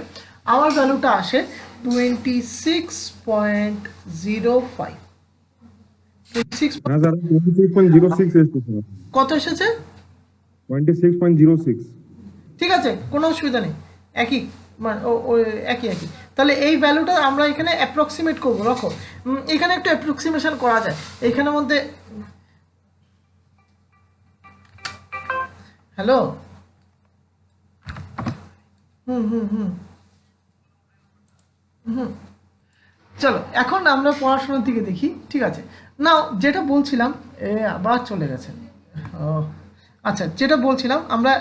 আমার ভ্যালুটা আসে 26.05। 26 হ্যাঁ স্যার, 26.06 এসেছে স্যার। কত এসেছে? 26.06। ঠিক আছে, কোনো অসুবিধা নেই, একই মানে একই একই। তাহলে এই ভ্যালুটা আমরা এখানে অ্যাপ্রক্সিমেট করবো, রাখো। এখানে একটু অ্যাপ্রক্সিমেশন করা যায় এখানের মধ্যে। হ্যালো, হুম হুম হুম হুম, চলো এখন আমরা পড়াশোনার দিকে দেখি, ঠিক আছে। নাও যেটা বলছিলাম, আবার চলে গেছে। ও আচ্ছা, যেটা বলছিলাম আমরা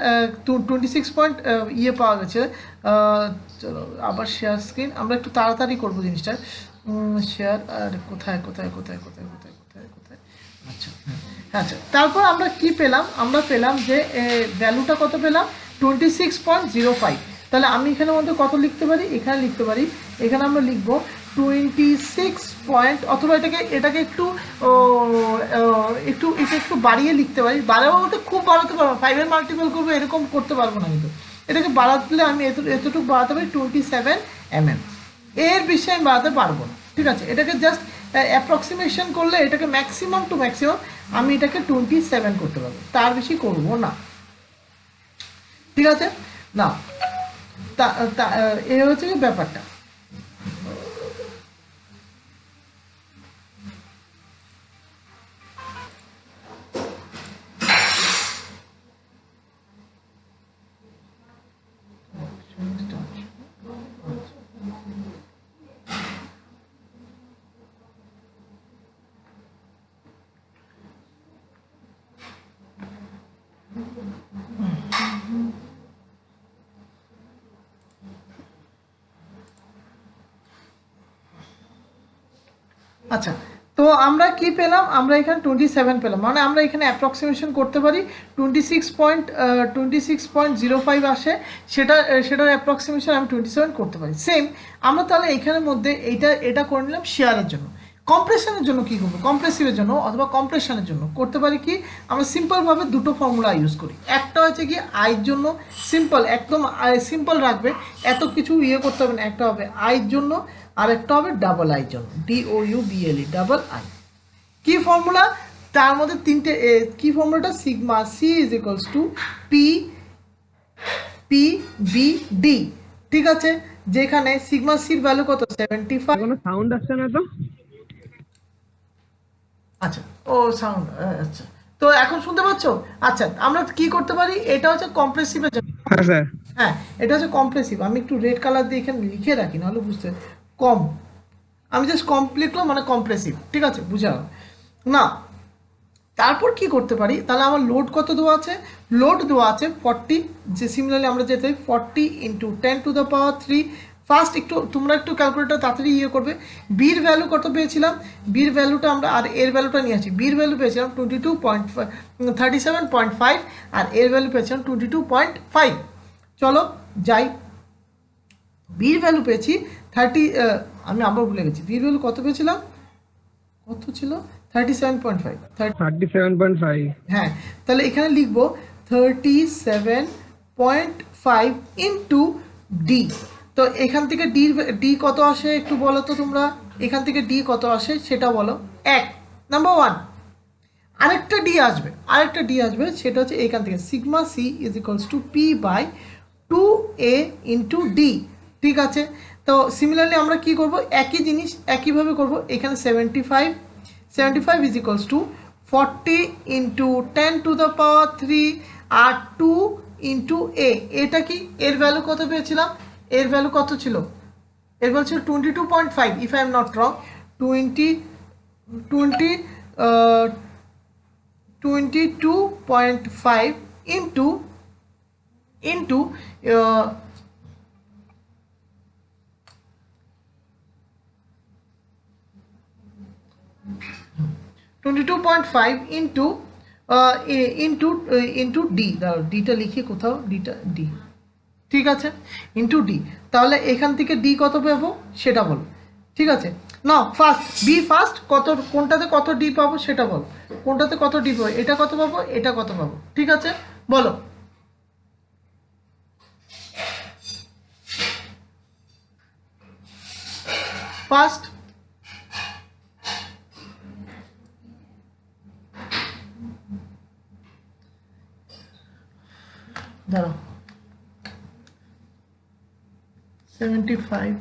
26 পয়েন্ট ইয়ে পাওয়া গেছে। চলো আবার শেয়ার স্ক্রিন, আমরা একটু তাড়াতাড়ি করবো জিনিসটা। শেয়ার আর কোথায় কোথায় কোথায় কোথায় কোথায় কোথায় কোথায়, আচ্ছা হ্যাঁ আচ্ছা, তারপর আমরা কি পেলাম? আমরা পেলাম যে ভ্যালুটা কত পেলাম? 26.05। তাহলে আমি এখানের মধ্যে কত লিখতে পারি? এখানে লিখতে পারি, এখানে আমরা লিখবো 26 পয়েন্ট, অথবা এটাকে একটু এটা একটু বাড়িয়ে লিখতে পারি। বাড়াবো বলতে খুব বাড়াতে পারবো, 5-এর মাল্টিপল করবো এরকম করতে পারবো না, কিন্তু এটাকে বাড়াতে আমি এতটুকু বাড়াতে পারি 27 mm। এর বেশি আমি বাড়াতে পারবো না, ঠিক আছে। এটাকে জাস্ট অ্যাপ্রক্সিমেশন করলে এটাকে ম্যাক্সিমাম টু ম্যাক্সিমাম আমি এটাকে 27 করতে পারবো, তার বেশি করবো না, ঠিক আছে না। এ হচ্ছে কি ব্যাপারটা। আচ্ছা, তো আমরা কি পেলাম? আমরা এখানে 27 পেলাম, মানে আমরা এখানে অ্যাপ্রক্সিমেশন করতে পারি 26.05 আসে, সেটার অ্যাপ্রক্সিমেশন আমি 27 করতে পারি। সেম আমরা তাহলে এখানের মধ্যে এটা করে নিলাম শেয়ারের জন্য। কম্প্রেশনের জন্য কি করবো? কম্প্রেসিভের জন্য অথবা কম্প্রেশনের জন্য করতে পারি কি, আমরা সিম্পলভাবে দুটো ফর্মুলা ইউজ করি। একটা হচ্ছে কি আইয়ের জন্য, সিম্পল, একদম সিম্পল রাখবে, এত কিছু করতে হবে না। একটা হবে আইয়ের জন্য, আর একটা হবে ডাবল আইয়ের জন্য, DOUBLE, ডাবল আই। কি ফর্মুলা? তার মধ্যে তিনটে কি ফর্মুলাটা? Sigma C is equals to PBD, ঠিক আছে? যেখানে সিগমা সির ভ্যালু কত? 75। কোনো সাউন্ড আসছে না তো? আচ্ছা, ও সাউন্ড, আচ্ছা, তো এখন শুনতে পাচ্ছ? আচ্ছা, আমরা কি করতে পারি? এটা হচ্ছে কম্প্রেসিভের জন্য। হ্যাঁ স্যার। হ্যাঁ, এটা হচ্ছে কম্প্রেসিভ। আমি একটু রেড কালার দিয়ে এখানে লিখে রাখি, নাহলে বুঝতে কম, আমি জাস্ট লিখলাম, মানে কম্প্রেসিভ, ঠিক আছে, বুঝা না। তারপর কি করতে পারি? তাহলে আমার লোড কত দেওয়া আছে? লোড দেওয়া আছে 40, যে সিমিলারলি আমরা যেতে 40 × 10⁻³ ফার্স্ট তোমরা একটু ক্যালকুলেটর তাড়াতাড়ি করবে। বির ভ্যালু কত পেয়েছিলাম? বির ভ্যালুটা আমরা, আর এর ভ্যালুটা নিয়ে আসি। বির ভ্যালু পেয়েছিলাম 37.5, আর এর ভ্যালু পেয়েছিলাম 22.5। চলো যাই, বির ভ্যালু পেয়েছি 30, আমি আবার ভুলে গেছি, বির ভ্যালু কত পেয়েছিলাম? কত ছিল? 37.5। 37.5। হ্যাঁ, তাহলে এখানে লিখবো 37.5 ইন্টু ডি। তো এখান থেকে ডি কত আসে একটু বলো তো তোমরা? এখান থেকে ডি কত আসে সেটা বলো। নাম্বার 1। আরেকটা ডি আসবে, সেটা হচ্ছে এখান থেকে sigma C is equals to P/2A into D, ঠিক আছে? তো সিমিলারলি আমরা কি করব? একই জিনিস একইভাবে করব। এখানে 75 ইজ ইকুয়ালস টু 40 × 10⁻³ আর 2 × A। এটা কি? এর ভ্যালু কত পেয়েছিলাম? এর ভ্যালু কত ছিল? এর ভ্যালু ছিল 22.5, if I am not wrong. 22.5 into 22.5 into D. দাঁড়াও, ডিটা লিখি কোথাও, ডি, ঠিক আছে, ইন্টু ডি। তাহলে এখান থেকে ডি কত পাবো সেটা বলো, ঠিক আছে? না, ফার্স্ট কোনটাতে কত ডি পাবো সেটা বলো। কোনটাতে কত ডি পাবো? এটা কত পাবো, এটা কত পাবো, ঠিক আছে, বলো। ফার্স্ট দাঁড়াও, 75,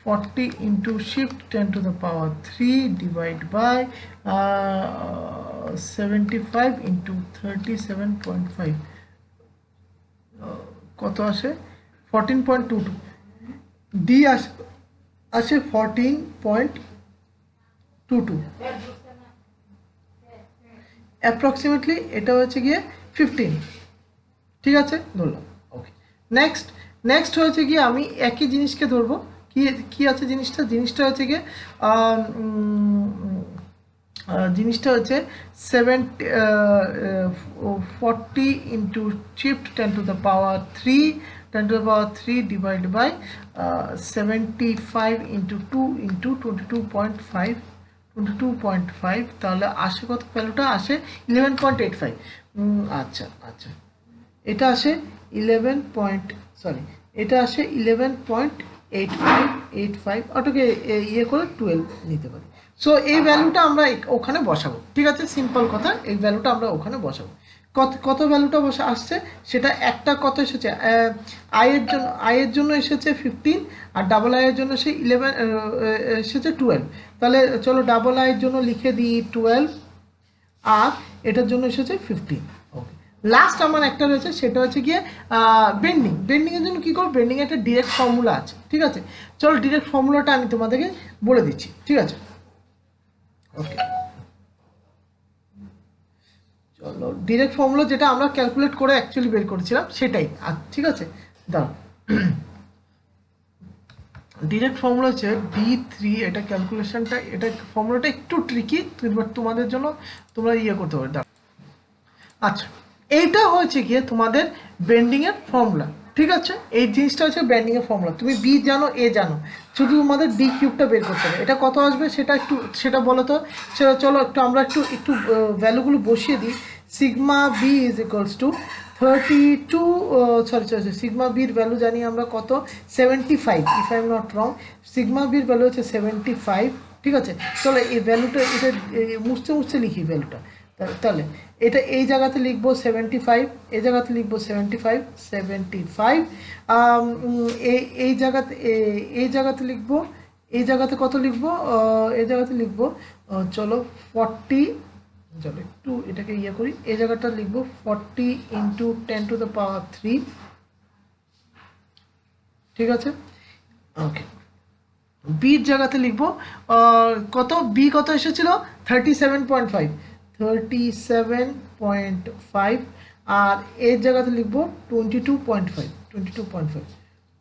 40 into shift 10⁻³ divide by 75 into 37.5, কত আসে? 14.22। ডি আসে 14.22, অ্যাপ্রক্সিমেটলি এটা হচ্ছে গিয়ে 15, ঠিক আছে, ধরলাম। ওকে, নেক্সট হচ্ছে গিয়ে আমি একই জিনিসকে ধরবো। কি আছে জিনিসটা হচ্ছে গিয়ে জিনিসটা হচ্ছে 40 into shift 10⁻³ divided by 75 into 2 into 22.5, তাহলে আসে কত? ভ্যালুটা আসে 11.85। আচ্ছা, এটা আসে 11.85, ওটাকে করে 12 নিতে পারি। সো এই ভ্যালুটা আমরা ওখানে বসাবো, ঠিক আছে, সিম্পল কথা, এই ভ্যালুটা আমরা ওখানে বসাবো। কত ভ্যালুটা আসছে সেটা একটা কত এসেছে? আইয়ের জন্য এসেছে 15, আর ডাবল আইয়ের জন্য সেই 11 এসেছে 12। তাহলে চলো ডাবল আইয়ের জন্য লিখে দিই 12, আর এটার জন্য এসেছে 15। ওকে, লাস্ট আমার একটা রয়েছে, সেটা হচ্ছে গিয়ে বেন্ডিংয়ের জন্য কী করবো? বেন্ডিংয়ে একটা ডিরেক্ট ফর্মুলা আছে, ঠিক আছে? চলো ডিরেক্ট ফর্মুলাটা আমি তোমাদেরকে বলে দিচ্ছি, ঠিক আছে? ওকে, চলো ডিরেক্ট ফর্মুলা যেটা আমরা ক্যালকুলেট করে অ্যাকচুয়ালি বের করেছিলাম সেটাই, ঠিক আছে? দাঁড়াও, ডিরেক্ট ফর্মুলা হচ্ছে D3, এটা ক্যালকুলেশনটা, এটা ফর্মুলাটা একটু ট্রিকি, বাট তোমাদের জন্য তোমরা ইয়ে করতে পারো। দেখো, আচ্ছা এইটা হচ্ছে গিয়ে তোমাদের বেন্ডিং এর ফর্মুলা, ঠিক আছে? এই জিনিসটা হচ্ছে বেন্ডিং এর ফর্মুলা। তুমি বি জানো, এ জানো, শুধু তোমাদের ডি কিউবটা বের করতে হবে। এটা কত আসবে সেটা বলো তো। সেটা চলো একটু আমরা একটু ভ্যালুগুলো বসিয়ে দিই। Sigma B is equals to 32, sorry, sigma বির ভ্যালু জানি আমরা কত, 75, if I am not wrong. Sigma বির ভ্যালু হচ্ছে 75, ঠিক আছে? চলো এই ভ্যালুটা, এটা মুছতে লিখি ভ্যালুটা। তাহলে এটা এই জায়গাতে লিখবো 75, এই জায়গাতে লিখবো 75, এই জায়গাতে লিখবো, এই জায়গাতে কত লিখবো, এই জায়গাতে লিখবো চলো 40, চলো একটু এটাকে ইয়ে করি, এই জায়গাটা লিখবো 40 ইন্টু 10⁻3, ঠিক আছে? ওকে, বির জায়গাতে লিখবো কত, বি কত এসেছিল 37.5, আর এর জায়গাতে লিখবো 22.5,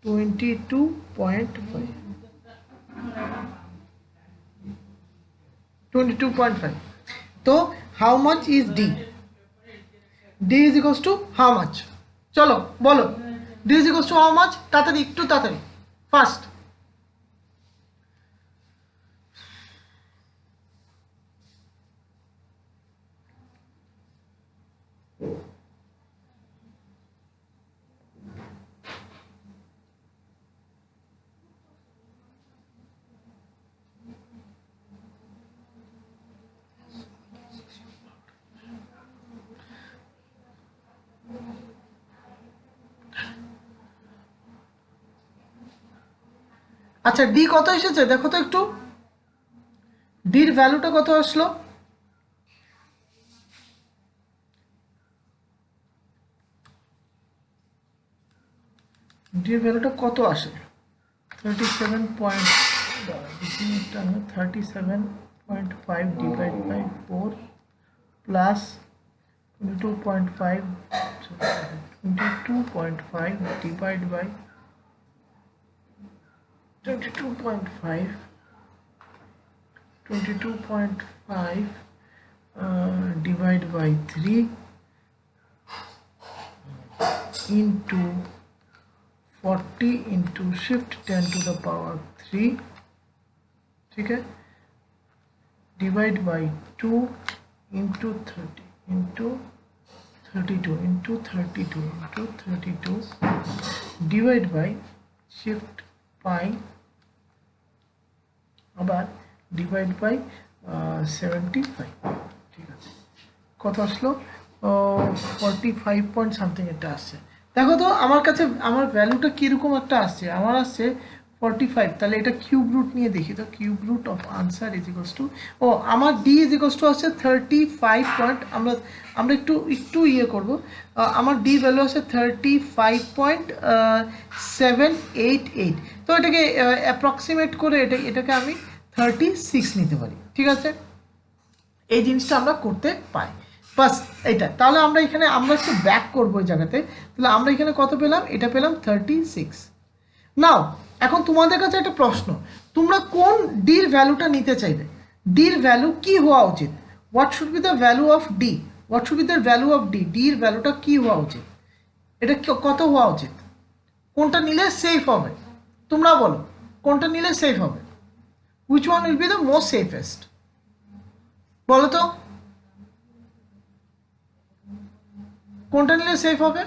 22.5। তো how much is D? D is equals two how much? চলো বলো, D is equals two how much? তাড়াতাড়ি, একটু তাড়াতাড়ি, ফাস্ট। আচ্ছা ডি কত এসেছে দেখো তো একটু, ডির ভ্যালুটা কত আসলো? ডির ভ্যালুটা কত আসে? 37.5 divide by 4 plus 22.5 divide by 22.5 divide by 3 into 40 into shift 10⁻3, ठीक है, divide by 2 into 30 into 32 divide by shift pi আবার ডিভাইড বাই 75, ঠিক আছে? কত আসলো? 45 পয়েন্ট সামথিং একটা আসছে। দেখো তো আমার কাছে আমার ভ্যালুটা কীরকম একটা আসছে, আমার আসছে 45। তাহলে এটা কিউব রুট নিয়ে দেখি তো, cube root of answer is equals to, ও আমার ডি ইজ ইকুয়ালস টু আসছে 35 পয়েন্ট, আমরা একটু ইয়ে করবো, আমার ডি ভ্যালু আছে 35.788। তো এটাকে অ্যাপ্রক্সিমেট করে এটাকে আমি 36 নিতে পারি, ঠিক আছে? এই জিনিসটা আমরা করতে পারি, বাস এইটা। তাহলে আমরা একটু ব্যাক করবো ওই জায়গাতে। তাহলে আমরা এখানে কত পেলাম? এটা পেলাম 36। নাও এখন তোমাদের কাছে একটা প্রশ্ন, তোমরা কোন ডির ভ্যালুটা নিতে চাইবে? ডির ভ্যালু কি হওয়া উচিত? What should be the value of D? What should be the value of D? ডির ভ্যালুটা কি হওয়া উচিত? এটা কত হওয়া উচিত? কোনটা নিলে সেফ হবে? তোমরা বলো কোনটা নিলে সেফ হবে? Which one will be the most safest? বলো তো কোনটা নিলে সেফ হবে?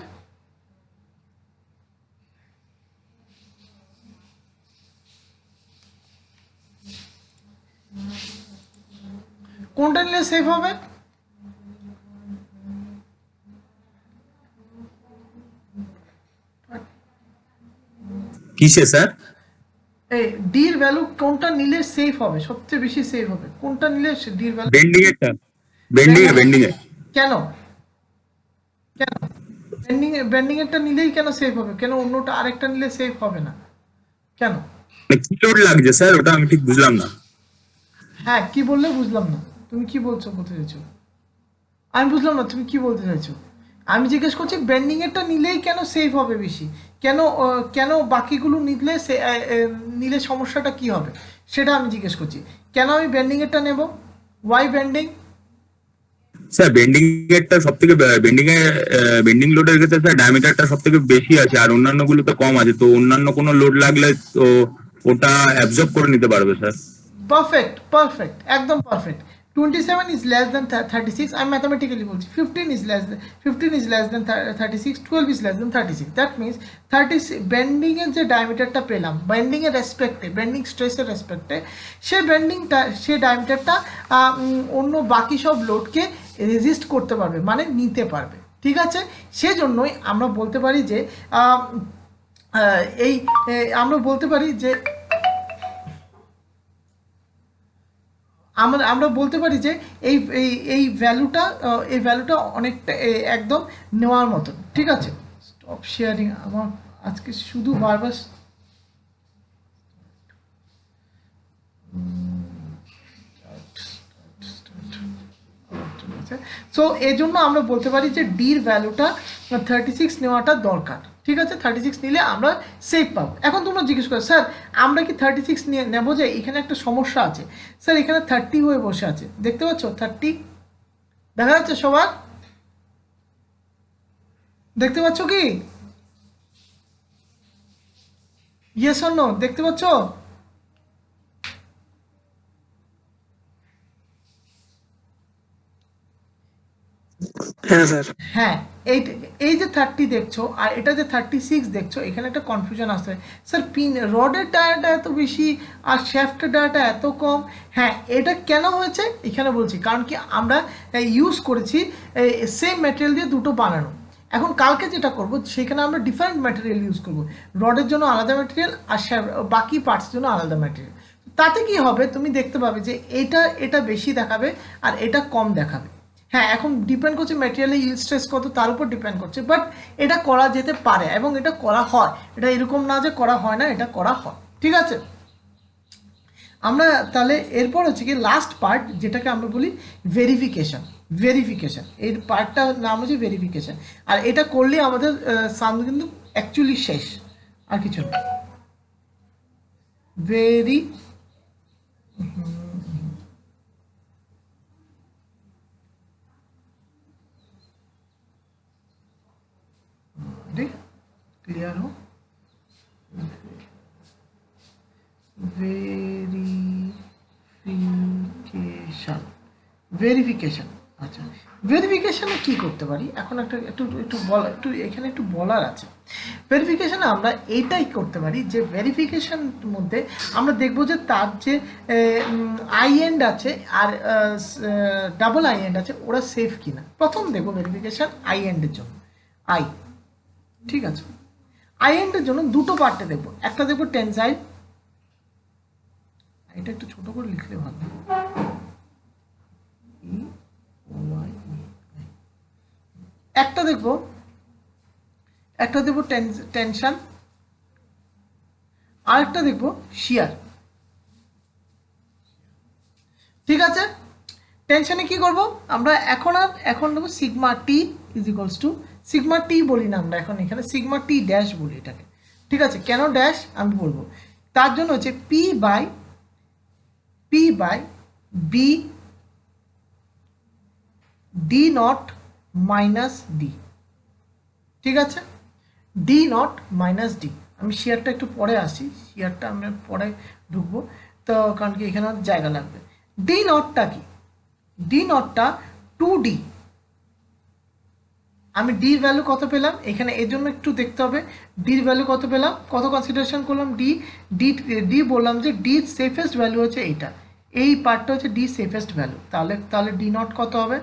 কোনটা নিলে সেফ হবে? কিসে স্যার? এই ডির ভ্যালু কোনটা নিলে সেফ হবে, সবচেয়ে বেশি সেফ হবে? কোনটা নিলে ডির ভ্যালু? বেন্ডিং এরটা, বেন্ডিং এর। কেন কেন বেন্ডিং এরটা নিলেই কেন সেফ হবে? কেন অন্যটা আরেকটা নিলে সেফ হবে না কেন? কিলোড লাগছে স্যার, ওটা আমি ঠিক বুঝলাম না। হ্যাঁ কি বললে বুঝলাম না, তুমি কি বলতে চাইছো? আমি বুঝলাম না তুমি কি বলতে চাইছো। আমি জিজ্ঞেস করছি বেন্ডিং এরটা নিলেই কেন সেফ হবে বেশি, কেন বাকিগুলো নিলে সমস্যাটা কি হবে সেটা আমি জিজ্ঞেস করছি। কেন আমি বেন্ডিং এরটা নেব, ওয়াই বেন্ডিং? স্যার বেন্ডিং এরটা সব থেকে বেন্ডিং লোডের ক্ষেত্রে স্যার ডায়ামিটারটা সব থেকে বেশি আছে, আর অন্যান্য গুলো তো কম আছে, তো অন্যান্য কোনো লোড লাগলে তো ওটা অ্যাবজর্ব করে নিতে পারবে স্যার। পারফেক্ট, একদম পারফেক্ট। 27 is less than 36, আমি ম্যাথামেটিক্যালি বলছি। 15 is less than 36, 12 is less than 36, that means 36 bending এর যে ডায়ামিটারটা পেলাম বেন্ডিং এর রেসপেক্টে, বেন্ডিং স্ট্রেসের রেসপেক্টে, সেই ডায়ামিটারটা অন্য বাকি সব লোডকে রেজিস্ট করতে পারবে, মানে নিতে পারবে। ঠিক আছে, সেজন্যই আমরা বলতে পারি যে আমরা বলতে পারি যে যে এই ভ্যালুটা অনেকটা একদম নেওয়ার মতন। ঠিক আছে, স্টপ শেয়ারিং। আমার আজকে শুধু বারবার সো এই জন্য আমরা বলতে পারি যে ডির ভ্যালুটা 36 নেওয়াটা দরকার। ঠিক আছে, 36 নিলে আমরা সেফ পাবো। এখন তোমরা জিজ্ঞেস করো স্যার আমরা কি 36 নিয়ে নেবো? যে এখানে একটা সমস্যা আছে স্যার, এখানে 30 হয়ে বসে আছে, দেখতে পাচ্ছ 30 দেখা যাচ্ছে সবার? দেখতে পাচ্ছ কি? ইয়েস অর নো, দেখতে পাচ্ছ? হ্যাঁ স্যার। হ্যাঁ, এই যে 30 দেখছো আর এটা যে 36 দেখছো, এখানে একটা কনফিউশন আসছে স্যার, পিন রডের ডায়াটা এত বেশি আর শ্যাফটের ডায়াটা এত কম। হ্যাঁ, এটা কেন হয়েছে এখানে বলছি, কারণ কি আমরা ইউজ করেছি সেম ম্যাটেরিয়াল দিয়ে দুটো বানানো। এখন কালকে যেটা করব সেখানে আমরা ডিফারেন্ট ম্যাটেরিয়াল ইউজ করব, রডের জন্য আলাদা ম্যাটেরিয়াল আর বাকি পার্টসের জন্য আলাদা ম্যাটেরিয়াল। তাতে কি হবে, তুমি দেখতে পাবে যে এটা বেশি দেখাবে আর এটা কম দেখাবে। হ্যাঁ, এখন ডিপেন্ড করছে ম্যাটেরিয়ালের ইল্ড স্ট্রেস কত, তার উপর ডিপেন্ড করছে, বাট এটা করা যেতে পারে এবং এটা করা হয়। এটা এরকম না যে করা হয় না, এটা করা হয়। ঠিক আছে, আমরা তাহলে এরপর হচ্ছে কি লাস্ট পার্ট, যেটাকে আমরা বলি ভেরিফিকেশন। এই পার্টটার নাম হচ্ছে ভেরিফিকেশন। আর এটা করলে আমাদের সাম কিন্তু অ্যাকচুয়ালি শেষ, আর কিছু না। क्लियर हो? ভেরিফিকেশন। আচ্ছা, ভেরিফিকেশনে কি করতে পারি এখন এখানে একটু বলার আছে। ভেরিফিকেশনে আমরা এইটাই করতে পারি যে ভেরিফিকেশন মধ্যে আমরা দেখব যে তার যে আই এন্ড আছে আর ডাবল আই এন্ড আছে ওরা সেফ কিনা। প্রথম দেখবো ভেরিফিকেশন আই এন্ডের জন্য। ঠিক আছে, আই এন্ডের জন্য দুটো পার্টে দেখবো, একটা দেখবো টেনসাইল, এটা একটু ছোট করে লিখলে ভালো। একটা দেখবো টেনশন, আরেকটা দেখবো শিয়ার। ঠিক আছে, টেনশনে কি করব আমরা এখন নেবো sigma T is equals to, sigma T বলি না আমরা এখন, এখানে সিগমা টি ড্যাশ বলি এটাকে। ঠিক আছে, কেন ড্যাশ আমি বলবো, তার জন্য হচ্ছে P by B D not minus D. ঠিক আছে, ডি নট মাইনাস ডি। আমি শিয়ারটা একটু পরে আসি, শিয়ারটা আমরা পরে ঢুকবো, তো কারণ কি এখানে জায়গা লাগবে। ডি নটটা কি, ডি নটটা 2D। আমি ডির ভ্যালু কত পেলাম এখানে, এর জন্য একটু দেখতে হবে ডির ভ্যালু কত পেলাম, কত কনসিডারেশন করলাম। ডি বললাম যে ডি সেফেস্ট ভ্যালু হচ্ছে এইটা, এই পার্টটা হচ্ছে ডি সেফেস্ট ভ্যালু। তাহলে ডি নট কত হবে,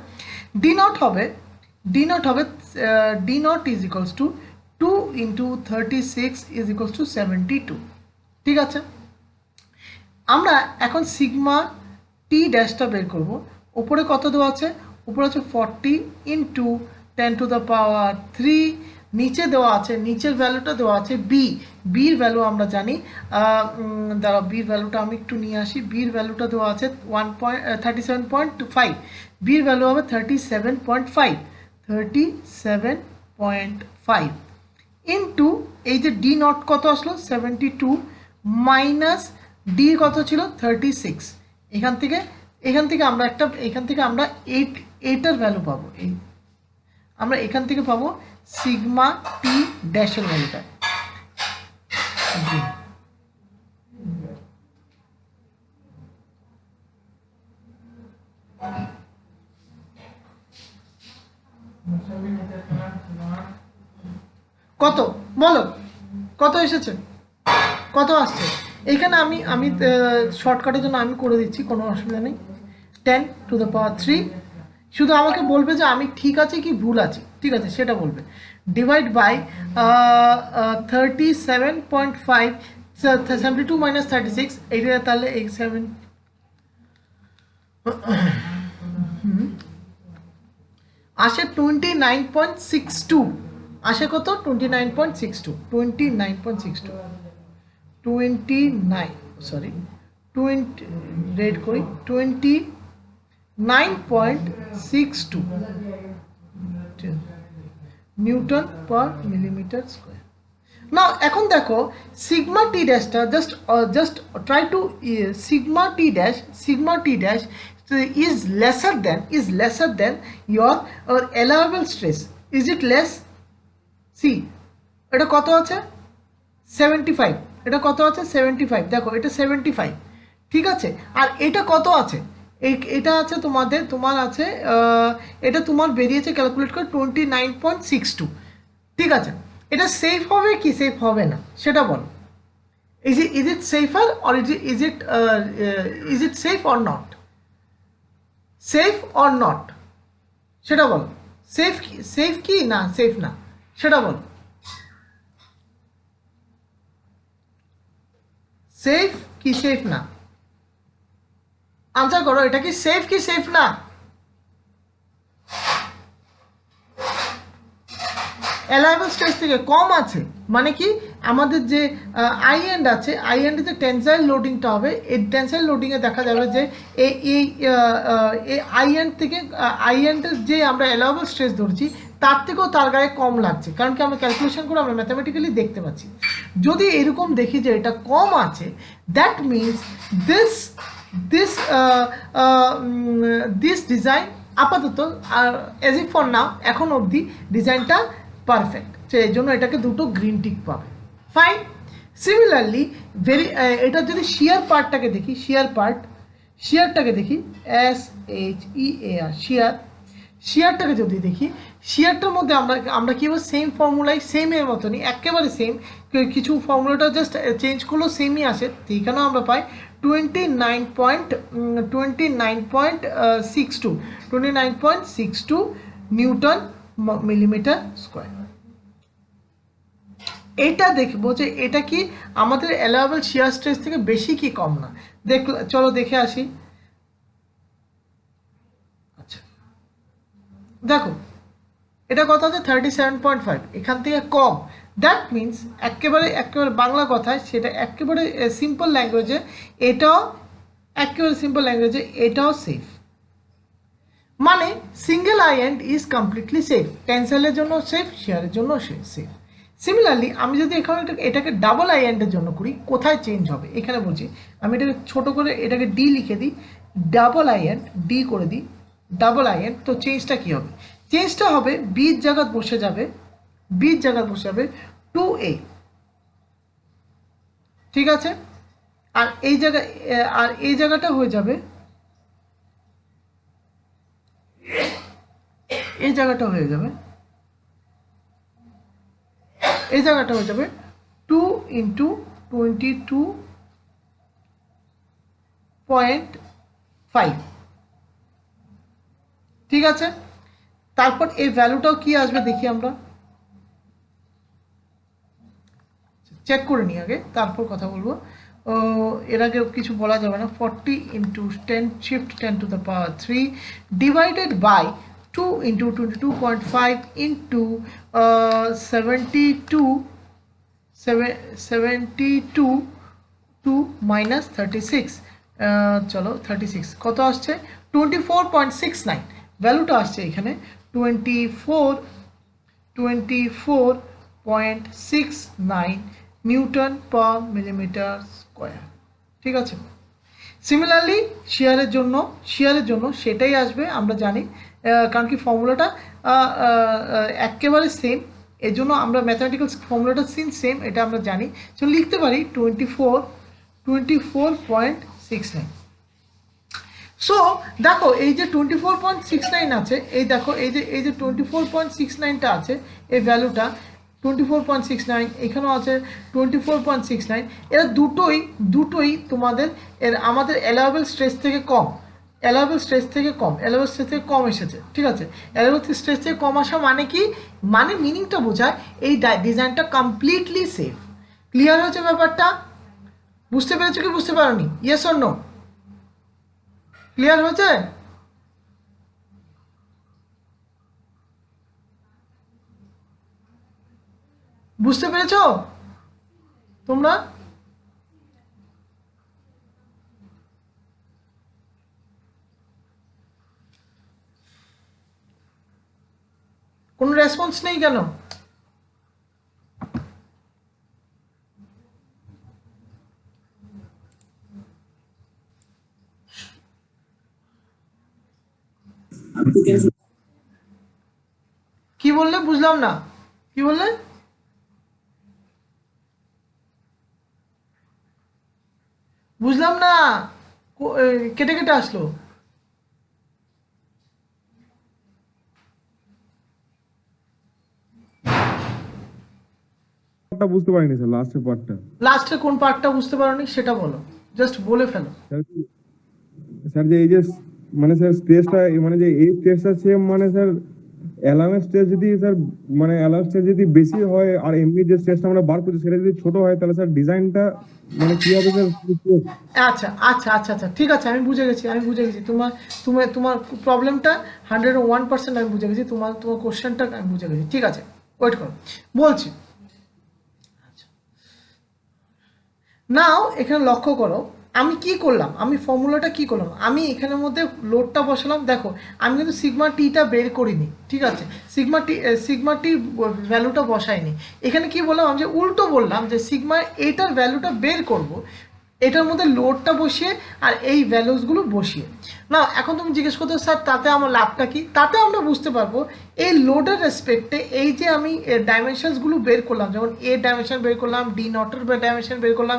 D not is equals two 2 × 36 is equals two 72। ঠিক আছে, আমরা এখন সিগমা টি ড্যাশটা বের করব। উপরে কত দেওয়া আছে, উপরে আছে 40 × 10⁻3, নিচে দেওয়া আছে, নিচের ভ্যালুটা দেওয়া আছে বির ভ্যালু আমরা জানি, দাঁড়াও বির ভ্যালুটা আমি একটু নিয়ে আসি। বির ভ্যালুটা দেওয়া আছে 37.5, বির ভ্যালু হবে 37.5। 37.5 ইন্টু এই যে ডি নট কত আসলো 72 মাইনাস ডি কত ছিল 36। এখান থেকে আমরা এখান থেকে আমরা এইটার ভ্যালু পাবো। এই আমরা এখান থেকে পাবো সিগমা টি ড্যাশের ভ্যালুটা। কত বলো, কত এসেছে, কত আসছে? এখানে আমি শর্টকাটের জন্য আমি করে দিচ্ছি, কোনো অসুবিধা নেই। 10⁻³ শুধু আমাকে বলবে যে আমি ঠিক আছে কি ভুল আছে, ঠিক আছে সেটা বলবে। ডিভাইড বাই 37.5, 72 মাইনাস 36, এইটা তাহলে 7 আসে 29.62, আসে কত 29.62, 29.62 newton per millimetre square. Now এখন দেখো সিগমা টি ড্যাশটা just try to sigma T dash is lesser than your allowable stress. Is it less? See, এটা কত আছে 75, এটা কত আছে 75, দেখো এটা 75, ঠিক আছে। আর এটা কত আছে, এটা আছে তোমার আছে এটা তোমার বেরিয়েছে ক্যালকুলেট করে 29.62, ঠিক আছে। এটা সেফ হবে কি সেফ হবে না সেটা বলো। is it safer or is it safe or not? Safe or not সেটা বলো। সেফ কি না সেফ না সেটা বলো। সেফ কি সেফ না আনসার করো, এটা কি সেফ কি সেফ না? অ্যালাইভেল স্ট্রেস থেকে কম আছে মানে কি আমাদের যে আই এন্ড আছে, আই এন্ডে যে টেনসাইল লোডিংটা হবে, এই টেনসাইল লোডিংয়ে দেখা যাবে যে এই আই এন্ড থেকে আই এন্ডের যে আমরা অ্যালাইভেল স্ট্রেস ধরছি তার থেকেও তার গায়ে কম লাগছে, কারণ কি আমরা ক্যালকুলেশন করে আমরা ম্যাথামেটিক্যালি দেখতে পাচ্ছি। যদি এরকম দেখি যে এটা কম আছে, দ্যাট মিনস দিস ডিজাইন আপাতত অ্যাজ ইফ ফর নাও এখন অবধি ডিজাইনটা পারফেক্ট, তো এই জন্য এটাকে দুটো গ্রিন টিক পাবে। ফাইন। সিমিলারলি এটা যদি শিয়ার পার্টটাকে দেখি, শিয়ারটাকে দেখি SHEAR শিয়ারটাকে যদি দেখি, শিয়ারটার মধ্যে আমরা কি হবে সেম ফর্মুলাই, সেমের মতনই একেবারে সেম, কিছু ফর্মুলাটা জাস্ট চেঞ্জ করলেও সেমই আসে। এইখানেও আমরা পাই 29.62 নিউটন মিলিমিটার স্কোয়ার। এটা দেখবো যে এটা কি আমাদের অ্যালাউয়েবল শিয়ার স্ট্রেস থেকে বেশি কি কম না, চলো দেখে আসি। আচ্ছা দেখো এটা কত আছে 37.5, এখান থেকে কম, দ্যাট মিনস একেবারে বাংলা কথায় সেটা একেবারে সিম্পল ল্যাঙ্গুয়েজে এটাও সেফ। মানে single I and is completely safe, টেনসাইলের জন্য সেফ, শেয়ারের জন্য সেফ। সিমিলারলি আমি যদি এটাকে ডাবল আই এন্ডের জন্য করি, কোথায় চেঞ্জ হবে এখানে বলছি। আমি এটাকে ছোট করে এটাকে ডি লিখে দিই, ডাবল আই এন্ড ডি করে দিই, ডাবল আই এন্ড। তো চেঞ্জটা কি হবে? চেঞ্জটা হবে বির জায়গায় বসে যাবে 2A, ঠিক আছে। আর এই জায়গাটা হয়ে যাবে, এই জায়গাটা হয়ে যাবে 2 × 22.5, ঠিক আছে। তারপর এই ভ্যালুটাও কি আসবে দেখি, আমরা চেক করে নিই আগে, তারপর কথা বলবো। এর আগে কিছু বলা যাবে না। 40 × 10 shift 10 to the power 3 divided by 2 × 22.5 into 72 2 minus 36, চলো 36 কত আসছে 24.69, ভ্যালুটা আসছে এখানে 24.69 নিউটন পার মিলিমিটার স্কোয়ার। ঠিক আছে, সিমিলারলি শিয়ারের জন্য সেটাই আসবে, আমরা জানি, কারণ কি ফর্মুলাটা একেবারে সেম, এর জন্য আমরা ম্যাথমেটিক্যাল ফর্মুলাটা সেম, এটা আমরা জানি। সো লিখতে পারি 24.69। সো দেখো এই যে 24.69 আছে, এই দেখো এই যে 24.69টা আছে, এই ভ্যালুটা 24.69, এখানেও আছে 24.69। এরা দুটোই তোমাদের আমাদের অ্যালাউয়েবল স্ট্রেস থেকে কম, অ্যালাউয়েবল স্ট্রেস থেকে কম এসেছে। ঠিক আছে, অ্যালাউয়েবল স্ট্রেস থেকে কম আসা মানে কি, মানে মিনিংটা বোঝায় এই ডিজাইনটা কমপ্লিটলি সেফ। ক্লিয়ার হয়েছে ব্যাপারটা? বুঝতে পেরেছো কি বুঝতে পারোনি? Yes or no? ক্লিয়ার হয়েছে? বুঝতে পেরেছো তোমরা? কোনো রেসপন্স নেই কেন? কি বললে? বুঝলাম না, কি বললে? বুঝলাম না, কেটে কেটে আসলো। পার্টটা বুঝতে পারিনি স্যার, লাস্টের পার্টটা। লাস্টের কোন পার্টটা বুঝতে পারোনি সেটা বলো, জাস্ট বলে ফেলো। স্যার যে এই যে মানে স্যার স্ট্রেসটা, মানে যে এই স্ট্রেসটা সেম, মানে স্যার অ্যালার্মের স্ট্রেস যদি স্যার মানে অ্যালার্ম স্ট্রেস যদি বেশি হয় আর এমনি যে স্ট্রেসটা আমরা বার করছি সেটা যদি ছোট হয়, তাহলে স্যার ডিজাইনটা মানে কি হবে স্যার? আচ্ছা আচ্ছা আচ্ছা আচ্ছা, ঠিক আছে, আমি বুঝে গেছি। তোমার প্রবলেমটা 101% আমি বুঝে গেছি, তোমার কোশ্চেনটা আমি বুঝে গেছি। ঠিক আছে, ওয়েট করো, বলছি। নাও এখানে লক্ষ্য করো আমি কি করলাম, আমি ফর্মুলাটা কি করলাম, আমি এখানের মধ্যে লোডটা বসালাম। দেখো আমি কিন্তু সিগমা টিটা বের করিনি, ঠিক আছে, সিগমা টি ভ্যালুটা বসাইনি। এখানে কি বললাম, আমি যে উল্টো বললাম যে সিগমা এটার ভ্যালুটা বের করব, এটার মধ্যে লোডটা বসিয়ে আর এই ভ্যালুসগুলো বসিয়ে। না এখন তুমি জিজ্ঞেস করতে স্যার তাতে আমার লাভটা কি? তাতে আমরা বুঝতে পারবো এই লোডের রেসপেক্টে এই যে আমি ডাইমেনশনসগুলো বের করলাম, যেমন এ ডাইমেনশন বের করলাম, ডি নটের ডাইমেনশন বের করলাম,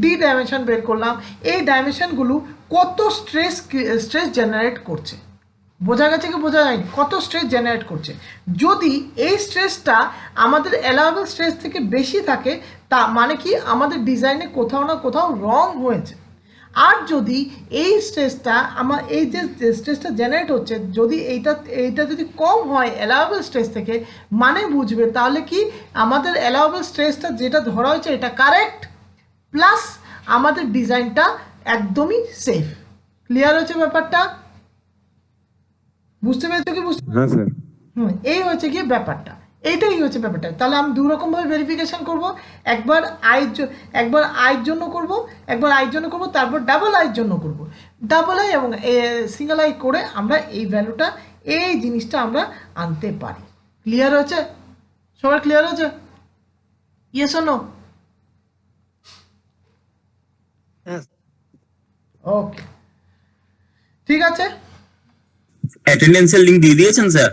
ডি ডাইমেনশন বের করলাম, এই ডাইমেনশনগুলো কত স্ট্রেস জেনারেট করছে। বোঝা গেছে কি বোঝা যায়নি? কত স্ট্রেস জেনারেট করছে। যদি এই স্ট্রেসটা আমাদের অ্যালাউয়েবল স্ট্রেস থেকে বেশি থাকে, তা মানে কি আমাদের ডিজাইনে কোথাও না কোথাও রং হয়েছে। আর যদি এই স্ট্রেসটা এই যে স্ট্রেসটা জেনারেট হচ্ছে, যদি এইটা যদি কম হয় অ্যালাউয়েবল স্ট্রেস থেকে, মানে বুঝবে তাহলে কি আমাদের অ্যালাউয়েবল স্ট্রেসটা যেটা ধরা হয়েছে এটা কারেক্ট, প্লাস আমাদের ডিজাইনটা একদমই সেফ। ক্লিয়ার হয়েছে ব্যাপারটা? বুঝতে পেরেছো কি? হ্যাঁ স্যার। এই হচ্ছে কি ব্যাপারটা, এইটাই হচ্ছে ব্যাপারটা। তাহলে আমি দু রকম ভাবে ভেরিফিকেশন করব, একবার আইয়ের জন্য করব, তারপর ডাবল আইয়ের জন্য করব। ডাবল আই এবং সিঙ্গেল আই করে আমরা এই ভ্যালুটা, এই জিনিসটা আমরা আনতে পারি। ক্লিয়ার হয়েছে? সবার ক্লিয়ার হয়েছে? Yes or no? ওকে, ঠিক আছে। অ্যাটেন্ডেন্সের লিংক দিয়ে দিয়েছেন স্যার?